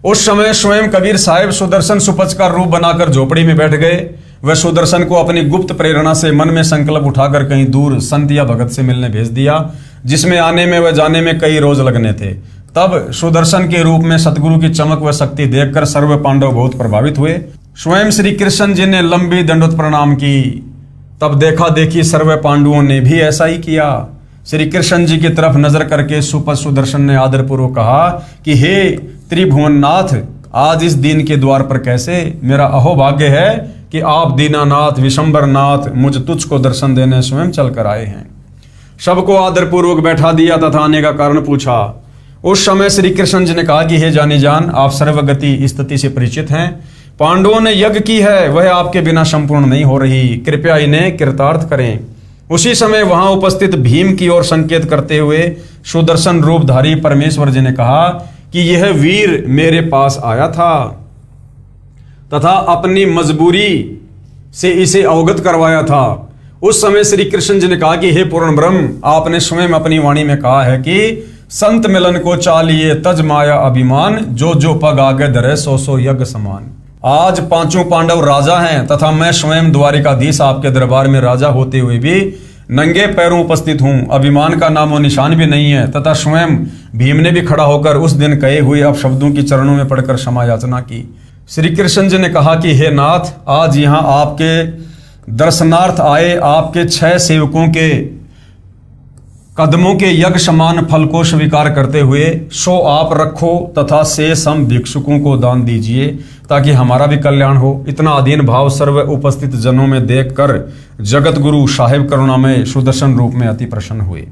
उस समय स्वयं कबीर साहिब सुदर्शन सुपच का रूप बनाकर झोपड़ी में बैठ गए। वह सुदर्शन को अपनी गुप्त प्रेरणा से मन में संकल्प उठाकर कहीं दूर संत या भगत से मिलने भेज दिया, जिसमें आने में व जाने में कई रोज लगने थे। तब सुदर्शन के रूप में सतगुरु की चमक व शक्ति देखकर सर्व पांडव बहुत प्रभावित हुए। स्वयं श्री कृष्ण जी ने लंबी दंडवत प्रणाम की। तब देखा देखी सर्व पांडवों ने भी ऐसा ही किया। श्री कृष्ण जी की तरफ नजर करके सुपच सुदर्शन ने आदरपूर्वक कहा कि हे त्रिभुवननाथ, आज इस दीन के द्वार पर कैसे? मेरा अहोभाग्य है कि आप दीनानाथ विशंबरनाथ मुझ तुझ को दर्शन देने स्वयं चल कर आए हैं। सबको आदरपूर्वक बैठा दिया तथा आने का कारण पूछा। उस समय श्री कृष्ण जी ने कहा कि हे जानी जान, आप सर्वगति स्थिति से परिचित हैं। पांडवों ने यज्ञ की है, वह आपके बिना संपूर्ण नहीं हो रही, कृपया इन्हें कृतार्थ करें। उसी समय वहां उपस्थित भीम की ओर संकेत करते हुए सुदर्शन रूपधारी परमेश्वर जी ने कहा कि यह वीर मेरे पास आया था तथा अपनी मजबूरी से इसे अवगत करवाया था। उस समय श्री कृष्ण जी ने कहा कि हे पूर्ण ब्रह्म, आपने स्वयं अपनी वाणी में कहा है कि संत मिलन को चालिए तज माया अभिमान, जो जो पग आगे धरे सो सो यज्ञ समान। आज 5 पांडव राजा हैं तथा मैं स्वयं द्वारिकाधीश आपके दरबार में राजा होते हुए भी नंगे पैरों उपस्थित हूं। अभिमान का नामो निशान भी नहीं है। तथा स्वयं भीम ने भी खड़ा होकर उस दिन कहे हुए अपशब्दों की चरणों में पड़कर क्षमा याचना की। श्री कृष्ण जी ने कहा कि हे नाथ, आज यहाँ आपके दर्शनार्थ आए आपके 6 सेवकों के कदमों के यज्ञ समान फल को स्वीकार करते हुए सो आप रखो तथा शेष हम भिक्षुकों को दान दीजिए ताकि हमारा भी कल्याण हो। इतना अधीन भाव सर्व उपस्थित जनों में देखकर जगत गुरु साहेब करुणामय सुदर्शन रूप में अति प्रसन्न हुए।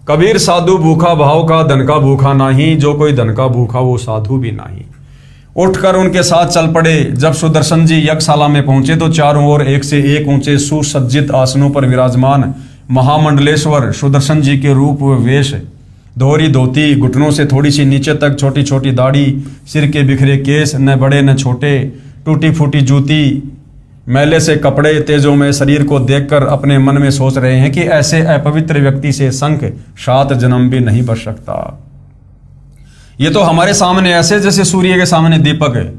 कबीर साधु भूखा भाव का धन का भूखा नाही, जो कोई धन का भूखा वो साधु भी नहीं। उठकर उनके साथ चल पड़े। जब सुदर्शन जी यज्ञशाला में पहुंचे तो चारों ओर एक से एक ऊंचे सुसज्जित आसनों पर विराजमान महामंडलेश्वर सुदर्शन जी के रूप व वेश, दोहरी धोती, घुटनों से थोड़ी सी नीचे तक छोटी छोटी दाढ़ी, सिर के बिखरे केस, न बड़े न छोटे, टूटी फूटी जूती, मैले से कपड़े, तेजों में शरीर को देखकर अपने मन में सोच रहे हैं कि ऐसे अपवित्र व्यक्ति से शंख 7 जन्म भी नहीं बच सकता। ये तो हमारे सामने ऐसे जैसे सूर्य के सामने दीपक है।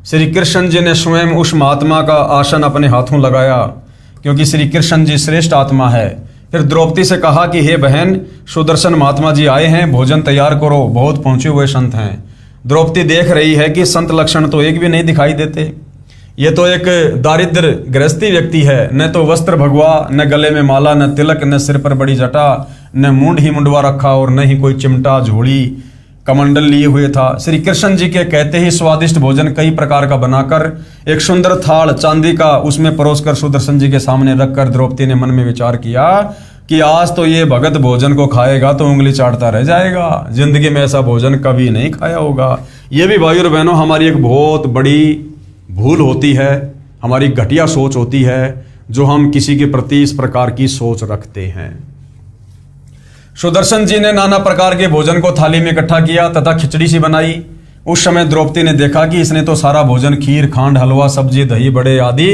श्री कृष्ण जी ने स्वयं उस महात्मा का आसन अपने हाथों लगाया, क्योंकि श्री कृष्ण जी श्रेष्ठ आत्मा है। फिर द्रौपदी से कहा कि हे बहन, सुदर्शन महात्मा जी आए हैं, भोजन तैयार करो, बहुत पहुंचे हुए संत हैं। द्रौपदी देख रही है कि संत लक्षण तो एक भी नहीं दिखाई देते। ये तो एक दारिद्र गृहस्थी व्यक्ति है, न तो वस्त्र भगवा, न गले में माला, न तिलक, न सिर पर बड़ी जटा, न मूंड ही मुंडवा रखा और न ही कोई चिमटा, झोली, कमंडल लिए हुए था। श्री कृष्ण जी के कहते ही स्वादिष्ट भोजन कई प्रकार का बनाकर एक सुंदर थाल चांदी का उसमें परोसकर सुदर्शन जी के सामने रखकर द्रौपदी ने मन में विचार किया कि आज तो ये भगत भोजन को खाएगा तो उंगली चाटता रह जाएगा, जिंदगी में ऐसा भोजन कभी नहीं खाया होगा। ये भी भाई और बहनों हमारी एक बहुत बड़ी भूल होती है, हमारी घटिया सोच होती है, जो हम किसी के प्रति इस प्रकार की सोच रखते हैं। सुदर्शन जी ने नाना प्रकार के भोजन को थाली में इकट्ठा किया तथा खिचड़ी सी बनाई। उस समय द्रौपदी ने देखा कि इसने तो सारा भोजन खीर, खांड, हलवा, सब्जी, दही बड़े आदि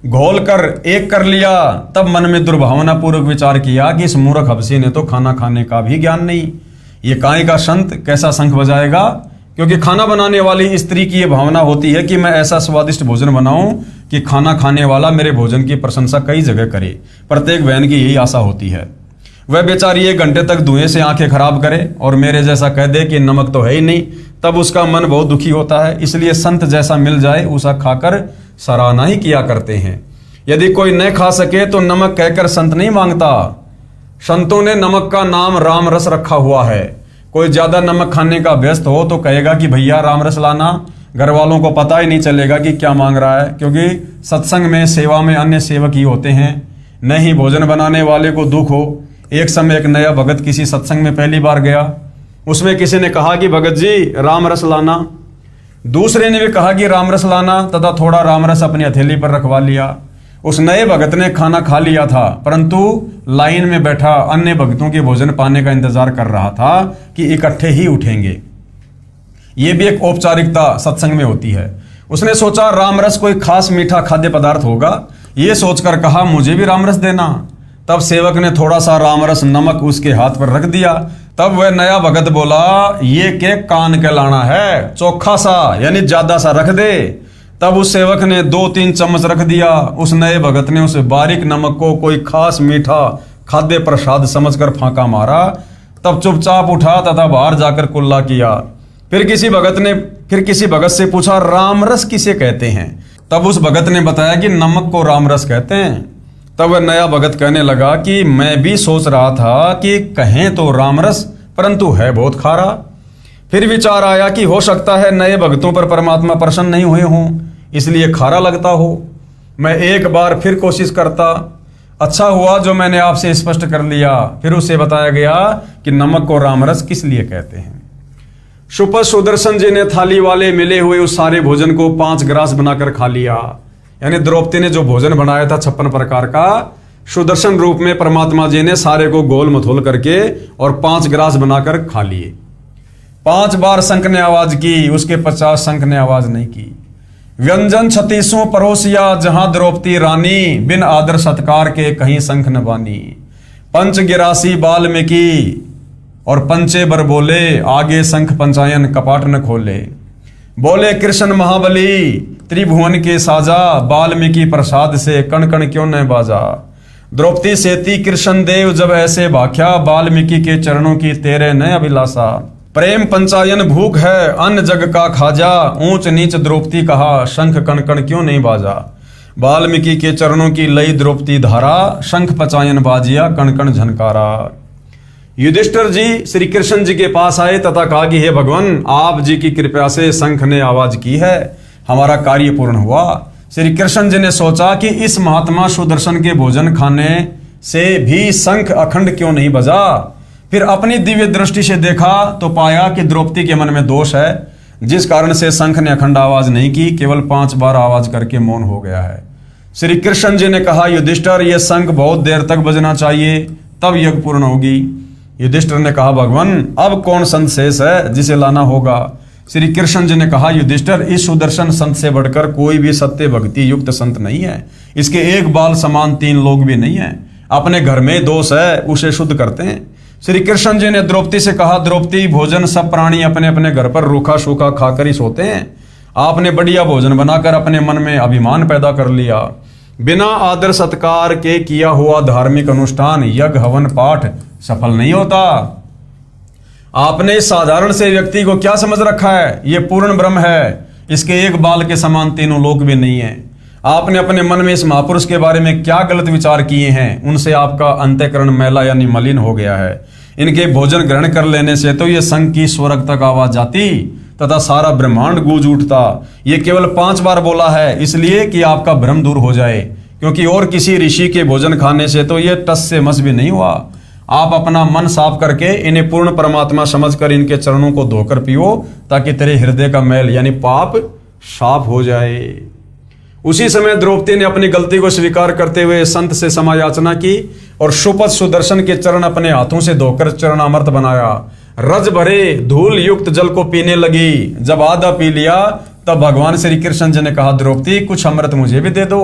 घोल कर एक कर लिया। तब मन में दुर्भावना पूर्वक विचार किया कि इस मूर्ख हबसी ने तो खाना खाने का भी ज्ञान नहीं, ये काय का संत कैसा शंख बजाएगा। क्योंकि खाना बनाने वाली स्त्री की यह भावना होती है कि मैं ऐसा स्वादिष्ट भोजन बनाऊं कि खाना खाने वाला मेरे भोजन की प्रशंसा कई जगह करे। प्रत्येक बहन की यही आशा होती है। वह बेचारी 1 घंटे तक धुएं से आंखें खराब करे और मेरे जैसा कह दे कि नमक तो है ही नहीं, तब उसका मन बहुत दुखी होता है। इसलिए संत जैसा मिल जाए उसा खाकर सराहना ही किया करते हैं। यदि कोई न खा सके तो नमक कहकर संत नहीं मांगता। संतों ने नमक का नाम राम रस रखा हुआ है। कोई ज्यादा नमक खाने का व्यस्त हो तो कहेगा कि भैया राम रस लाना, घर वालों को पता ही नहीं चलेगा कि क्या मांग रहा है, क्योंकि सत्संग में सेवा में अन्य सेवक ही होते हैं, न ही भोजन बनाने वाले को दुख हो। एक समय एक नया भगत किसी सत्संग में पहली बार गया। उसमें किसी ने कहा कि भगत जी राम रस लाना, दूसरे ने भी कहा कि राम रस लाना तथा थोड़ा राम रस अपनी हथेली पर रखवा लिया। उस नए भगत ने खाना खा लिया था, परंतु लाइन में बैठा अन्य भक्तों के भोजन पाने का इंतजार कर रहा था कि इकट्ठे ही उठेंगे। यह भी एक औपचारिकता सत्संग में होती है। उसने सोचा राम रस कोई खास मीठा खाद्य पदार्थ होगा, यह सोचकर कहा मुझे भी राम रस देना। तब सेवक ने थोड़ा सा रामरस नमक उसके हाथ पर रख दिया। तब वह नया भगत बोला, ये के कान के लाना है, चोखा सा यानी ज्यादा सा रख दे। तब उस सेवक ने 2-3 चम्मच रख दिया। उस नए भगत ने उस बारीक नमक को कोई खास मीठा खाद्य प्रसाद समझकर फांका मारा। तब चुपचाप उठा तथा बाहर जाकर कुल्ला किया। फिर किसी भगत से पूछा रामरस किसे कहते हैं। तब उस भगत ने बताया कि नमक को रामरस कहते हैं। तब वह नया भगत कहने लगा कि मैं भी सोच रहा था कि कहें तो रामरस, परंतु है बहुत खारा। फिर विचार आया कि हो सकता है नए भक्तों पर परमात्मा प्रसन्न नहीं हुए हों, इसलिए खारा लगता हो। मैं एक बार फिर कोशिश करता। अच्छा हुआ जो मैंने आपसे स्पष्ट कर लिया। फिर उसे बताया गया कि नमक को रामरस किस लिए कहते हैं। सुपथ सुदर्शन जी ने थाली वाले मिले हुए उस सारे भोजन को 5 ग्रास बनाकर खा लिया। यानी द्रौपदी ने जो भोजन बनाया था 56 प्रकार का, सुदर्शन रूप में परमात्मा जी ने सारे को गोल मथोल करके और 5 ग्रास बनाकर खा लिए। 5 बार शंख ने आवाज की, उसके 50 शंख ने आवाज नहीं की। व्यंजन 36 परोसिया, जहां द्रौपदी रानी, बिन आदर सत्कार के कहीं शंख न बानी। 5 गिरासी बाल्मीकि और पंचे बर बोले, आगे शंख पंचायन कपाट न खोले। बोले कृष्ण महाबली, त्रिभुवन के साजा, वाल्मीकि प्रसाद से कण कण क्यों न बाजा। द्रौपदी सेती कृष्ण देव जब ऐसे भाख्या, वाल्मीकि के चरणों की तेरे न अभिलाषा। प्रेम पंचायन भूख है, अन्न जग का खाजा, ऊंच नीच द्रौपदी कहा, शंख कण कण क्यों नहीं बाजा। वाल्मीकि के चरणों की लई द्रौपदी धारा, शंख पंचायन बाजिया कण कण झनकारा। युधिष्ठिर जी श्री कृष्ण जी के पास आए तथा कहा कि हे भगवान, आप जी की कृपा से शंख ने आवाज की है, हमारा कार्य पूर्ण हुआ। श्री कृष्ण जी ने सोचा कि इस महात्मा सुदर्शन के भोजन खाने से भी शंख अखंड क्यों नहीं बजा। फिर अपनी दिव्य दृष्टि से देखा तो पाया कि द्रौपदी के मन में दोष है, जिस कारण से शंख ने अखंड आवाज नहीं की, केवल 5 बार आवाज करके मौन हो गया है। श्री कृष्ण जी ने कहा, युधिष्ठिर, यह शंख बहुत देर तक बजना चाहिए, तब यज्ञ पूर्ण होगी। युधिष्ठिर ने कहा, भगवान, अब कौन संत शेष है जिसे लाना होगा। श्री कृष्ण जी ने कहा, युधिष्ठिर, इस सुदर्शन संत से बढ़कर कोई भी सत्य भक्ति युक्त संत नहीं है। इसके एक बाल समान 3 लोग भी नहीं है। अपने घर में दोष है, उसे शुद्ध करते हैं। श्री कृष्ण जी ने द्रौपदी से कहा, द्रौपदी, भोजन सब प्राणी अपने अपने घर पर रूखा सूखा खाकर ही सोते हैं। आपने बढ़िया भोजन बनाकर अपने मन में अभिमान पैदा कर लिया। बिना आदर सत्कार के किया हुआ धार्मिक अनुष्ठान, यज्ञ, हवन, पाठ सफल नहीं होता। आपने इस साधारण से व्यक्ति को क्या समझ रखा है? ये पूर्ण ब्रह्म है, इसके एक बाल के समान 3 लोक भी नहीं है। आपने अपने मन में इस महापुरुष के बारे में क्या गलत विचार किए हैं? उनसे आपका अंतःकरण मैला यानी मलिन हो गया है। इनके भोजन ग्रहण कर लेने से तो ये शंख की स्वर्ग तक आवाज जाती तथा सारा ब्रह्मांड गूंज उठता। ये केवल 5 बार बोला है, इसलिए कि आपका भ्रम दूर हो जाए, क्योंकि और किसी ऋषि के भोजन खाने से तो ये टस से मस भी नहीं हुआ। आप अपना मन साफ करके इन्हें पूर्ण परमात्मा समझकर इनके चरणों को धोकर पियो, ताकि तेरे हृदय का मैल यानी पाप साफ हो जाए। उसी समय द्रौपदी ने अपनी गलती को स्वीकार करते हुए संत से क्षमा याचना की और सुपथ सुदर्शन के चरण अपने हाथों से धोकर चरणामृत बनाया। रज भरे धूल युक्त जल को पीने लगी। जब आधा पी लिया तब भगवान श्री कृष्ण जी ने कहा, द्रौपदी, कुछ अमृत मुझे भी दे दो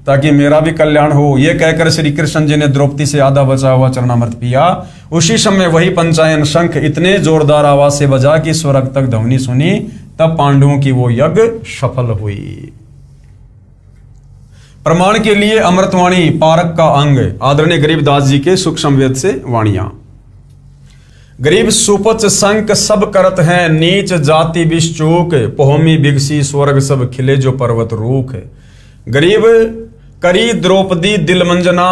ताकि मेरा भी कल्याण हो। यह कहकर श्री कृष्ण जी ने द्रौपदी से आधा बचा हुआ चरणामृत पिया। उसी समय वही पंचायन शंख इतने जोरदार आवाज से बजा कि स्वर्ग तक ध्वनि सुनी। तब पांडवों की वो यज्ञ सफल हुई। प्रमाण के लिए अमृतवाणी पारक का अंग आदरणीय गरीबदास जी के सूक्ष्म वेद से वाणियां। गरीब सुपच संक सब करत हैं, नीच जाति विश्चूक, पोहमी बिगसी स्वर्ग सब खिले जो पर्वत रूख। गरीब करी द्रौपदी दिल मंजना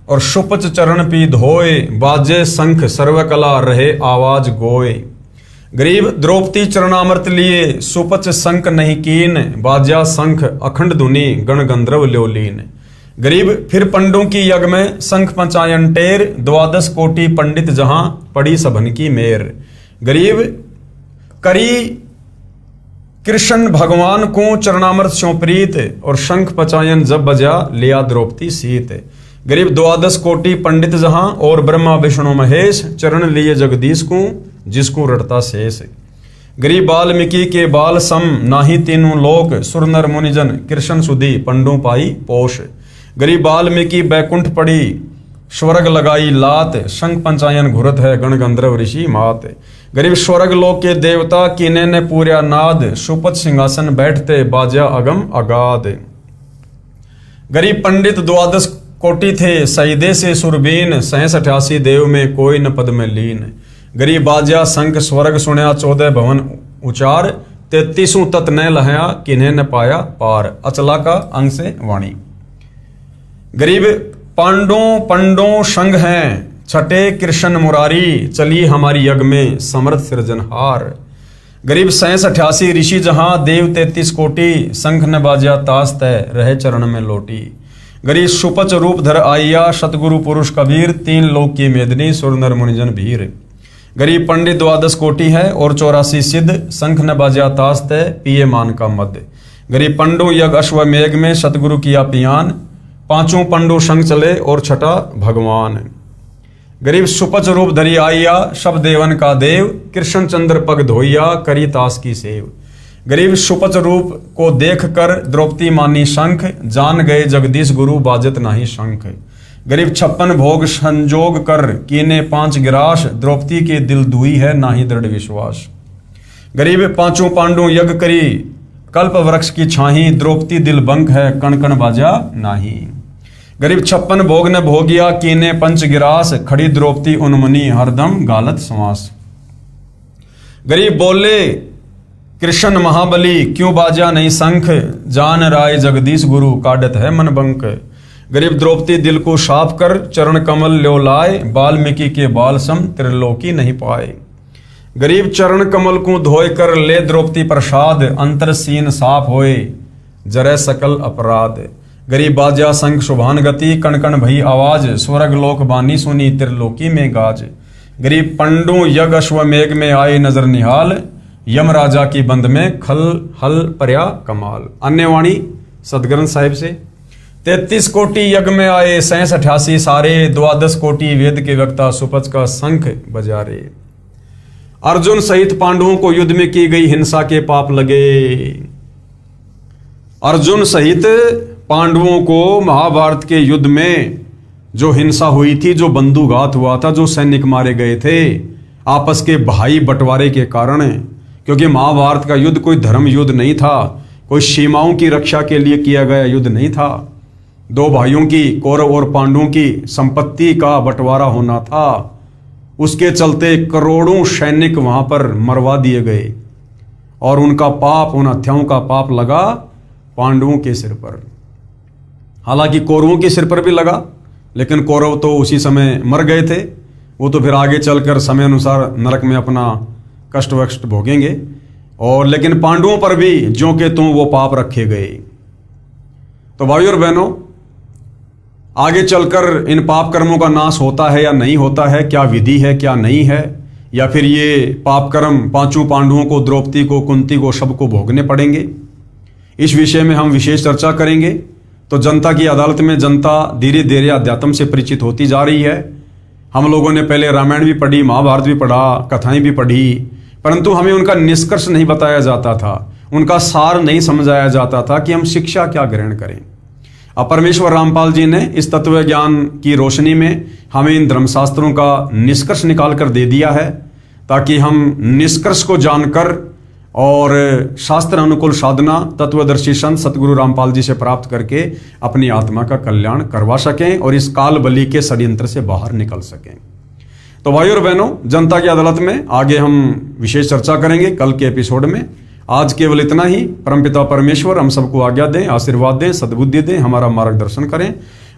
और सुपच चरण पी धोए, बाजे शंख सर्वकला रहे आवाज गोए। गरीब द्रौपदी चरणामृत लिए, सुपच शंख नहीं कीन, बाजा शंख अखंड धुनि गण गंधर्व ल्योलीन। गरीब फिर पंडों की यज्ञ में शंख पंचायन टेर, 12 कोटि पंडित जहां पड़ी सबन की मेर। गरीब करी कृष्ण भगवान को चरणामृत स्यों प्रीत, और शंख पंचायन जब बजा लिया द्रौपदी सीत। गरीब 12 कोटि पंडित जहां और ब्रह्मा विष्णु महेश, चरण लिए जगदीश को जिसको रटता शेष। गरीब वाल्मीकि के बाल सम नाही 3 लोक, सुर नर मुनिजन कृष्ण सुधी पंडों पाई पोष। गरीब वाल्मीकि बैकुंठ पड़ी स्वर्ग लगाई लात, शंख पंचायन घुरत है गण गंधर्व ऋषि मात। गरीब स्वर्ग लोक के देवता कीने ने पूर्या नाद, सुपथ सिंहासन बैठते बाजा अगम अगाध। गरीब पंडित 12 कोटि थे सईदे से सुरबीन, 87 देव में कोई न पद में लीन। गरीब बाजा शंख स्वर्ग सुनया 14 भवन उचार, 33 तत् न लहया किन्हें न पाया पार। अचला का अंग से वाणी। गरीब पंडों संग हैं, छठे कृष्ण मुरारी, चली हमारी यज्ञ में समर्थ सृजनहार। गरीब 87 ऋषि जहां देव 33 कोटि, शंख न बाजा तास तय रहे चरण में लोटी। गरीब सुपच रूप धर आइया, सतगुरु पुरुष कबीर, 3 लोक की मेदनी सुर नर मुनिजन भीर। गरीब पंडित 12 कोटि है और 84 सिद्ध, शंख न बाजा तास तय पिए मान का मद। गरीब पंडो यज्ञ अश्वमेघ में सतगुरु किया पियान, 5 पंडो संग चले और छठा भगवान। गरीब सुपच रूप धरी आइया, सब देवन का देव, कृष्ण चंद्र पग धोइया करी तास की सेव। गरीब सुपच रूप को देख कर द्रौपदी मानी शंख, जान गए जगदीश गुरु बाजत नाही शंख। गरीब 56 भोग संजोग कर कीने 5 गिरास, द्रौपदी के दिल दुई है नाही दृढ़ विश्वास। गरीब 5 पांडु यज्ञ करी कल्प वृक्ष की छाही, द्रौपदी दिल बंक है कण कण बाजा नाही। गरीब 56 भोग न भोगिया कीने 5 गिरास, खड़ी द्रौपदी उन्मुनि हरदम गालत श्वास। गरीब बोले कृष्ण महाबली क्यों बाजा नहीं शंख, जान राय जगदीश गुरु काडत है मन बंक। गरीब द्रौपदी दिल को साफ कर चरण कमल ल्यो लाए, वाल्मीकि के बाल सम त्रिलोकी नहीं पाए। गरीब चरण कमल को धोए कर ले द्रौपदी प्रसाद, अंतर सीन साफ होए जरे सकल अपराध। गरीब बाजा संग शुभान गति, कण कण भई आवाज, स्वर्ग लोक बानी सुनी त्रिलोकी में गाज। गरीब पंडु यज्ञ अश्वमेघ में आए नजर निहाल, यम राजा की बंद में खल हल पर्या कमाल। अन्य वाणी सदग्रंथ साहिब से 33 कोटि यज्ञ में आए, 87 सारे, 12 कोटि वेद के वक्ता, सुपच का शंख बजारे। अर्जुन सहित पांडवों को युद्ध में की गई हिंसा के पाप लगे। अर्जुन सहित पांडवों को महाभारत के युद्ध में जो हिंसा हुई थी, जो बंधुघात हुआ था, जो सैनिक मारे गए थे आपस के भाई बंटवारे के कारण, क्योंकि महाभारत का युद्ध कोई धर्म युद्ध नहीं था, कोई सीमाओं की रक्षा के लिए किया गया युद्ध नहीं था। दो भाइयों की, कौरव और पांडवों की संपत्ति का बंटवारा होना था। उसके चलते करोड़ों सैनिक वहां पर मरवा दिए गए और उनका पाप, उन हत्याओं का पाप लगा पांडवों के सिर पर। हालांकि कौरवों के सिर पर भी लगा, लेकिन कौरव तो उसी समय मर गए थे। वो तो फिर आगे चलकर समय अनुसार नरक में अपना कष्ट वष्ट भोगेंगे। और लेकिन पांडवों पर भी ज्यों के त्यों वो पाप रखे गए। तो भाइयों और बहनों, आगे चलकर इन पाप कर्मों का नाश होता है या नहीं होता है, क्या विधि है क्या नहीं है, या फिर ये पाप कर्म पांचों पांडवों को, द्रौपदी को, कुंती को, सबको भोगने पड़ेंगे, इस विषय में हम विशेष चर्चा करेंगे। तो जनता की अदालत में जनता धीरे धीरे अध्यात्म से परिचित होती जा रही है। हम लोगों ने पहले रामायण भी पढ़ी, महाभारत भी पढ़ा, कथाएं भी पढ़ी, परंतु हमें उनका निष्कर्ष नहीं बताया जाता था, उनका सार नहीं समझाया जाता था कि हम शिक्षा क्या ग्रहण करें। अब परमेश्वर रामपाल जी ने इस तत्व ज्ञान की रोशनी में हमें इन धर्मशास्त्रों का निष्कर्ष निकाल कर दे दिया है, ताकि हम निष्कर्ष को जानकर और शास्त्र अनुकूल साधना तत्वदर्शी संत सतगुरु रामपाल जी से प्राप्त करके अपनी आत्मा का कल्याण करवा सकें और इस काल बली के षड्यंत्र से बाहर निकल सकें। तो भाइयों और बहनों, जनता की अदालत में आगे हम विशेष चर्चा करेंगे कल के एपिसोड में। आज केवल इतना ही। परमपिता परमेश्वर हम सबको आज्ञा दें, आशीर्वाद दें, सद्बुद्धि दें, हमारा मार्गदर्शन करें।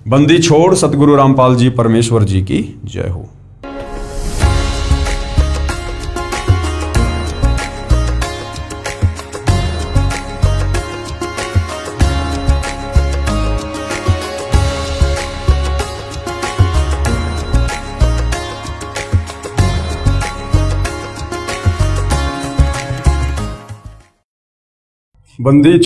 बंदी छोड़ सतगुरु रामपाल जी परमेश्वर जी की जय हो। बंदी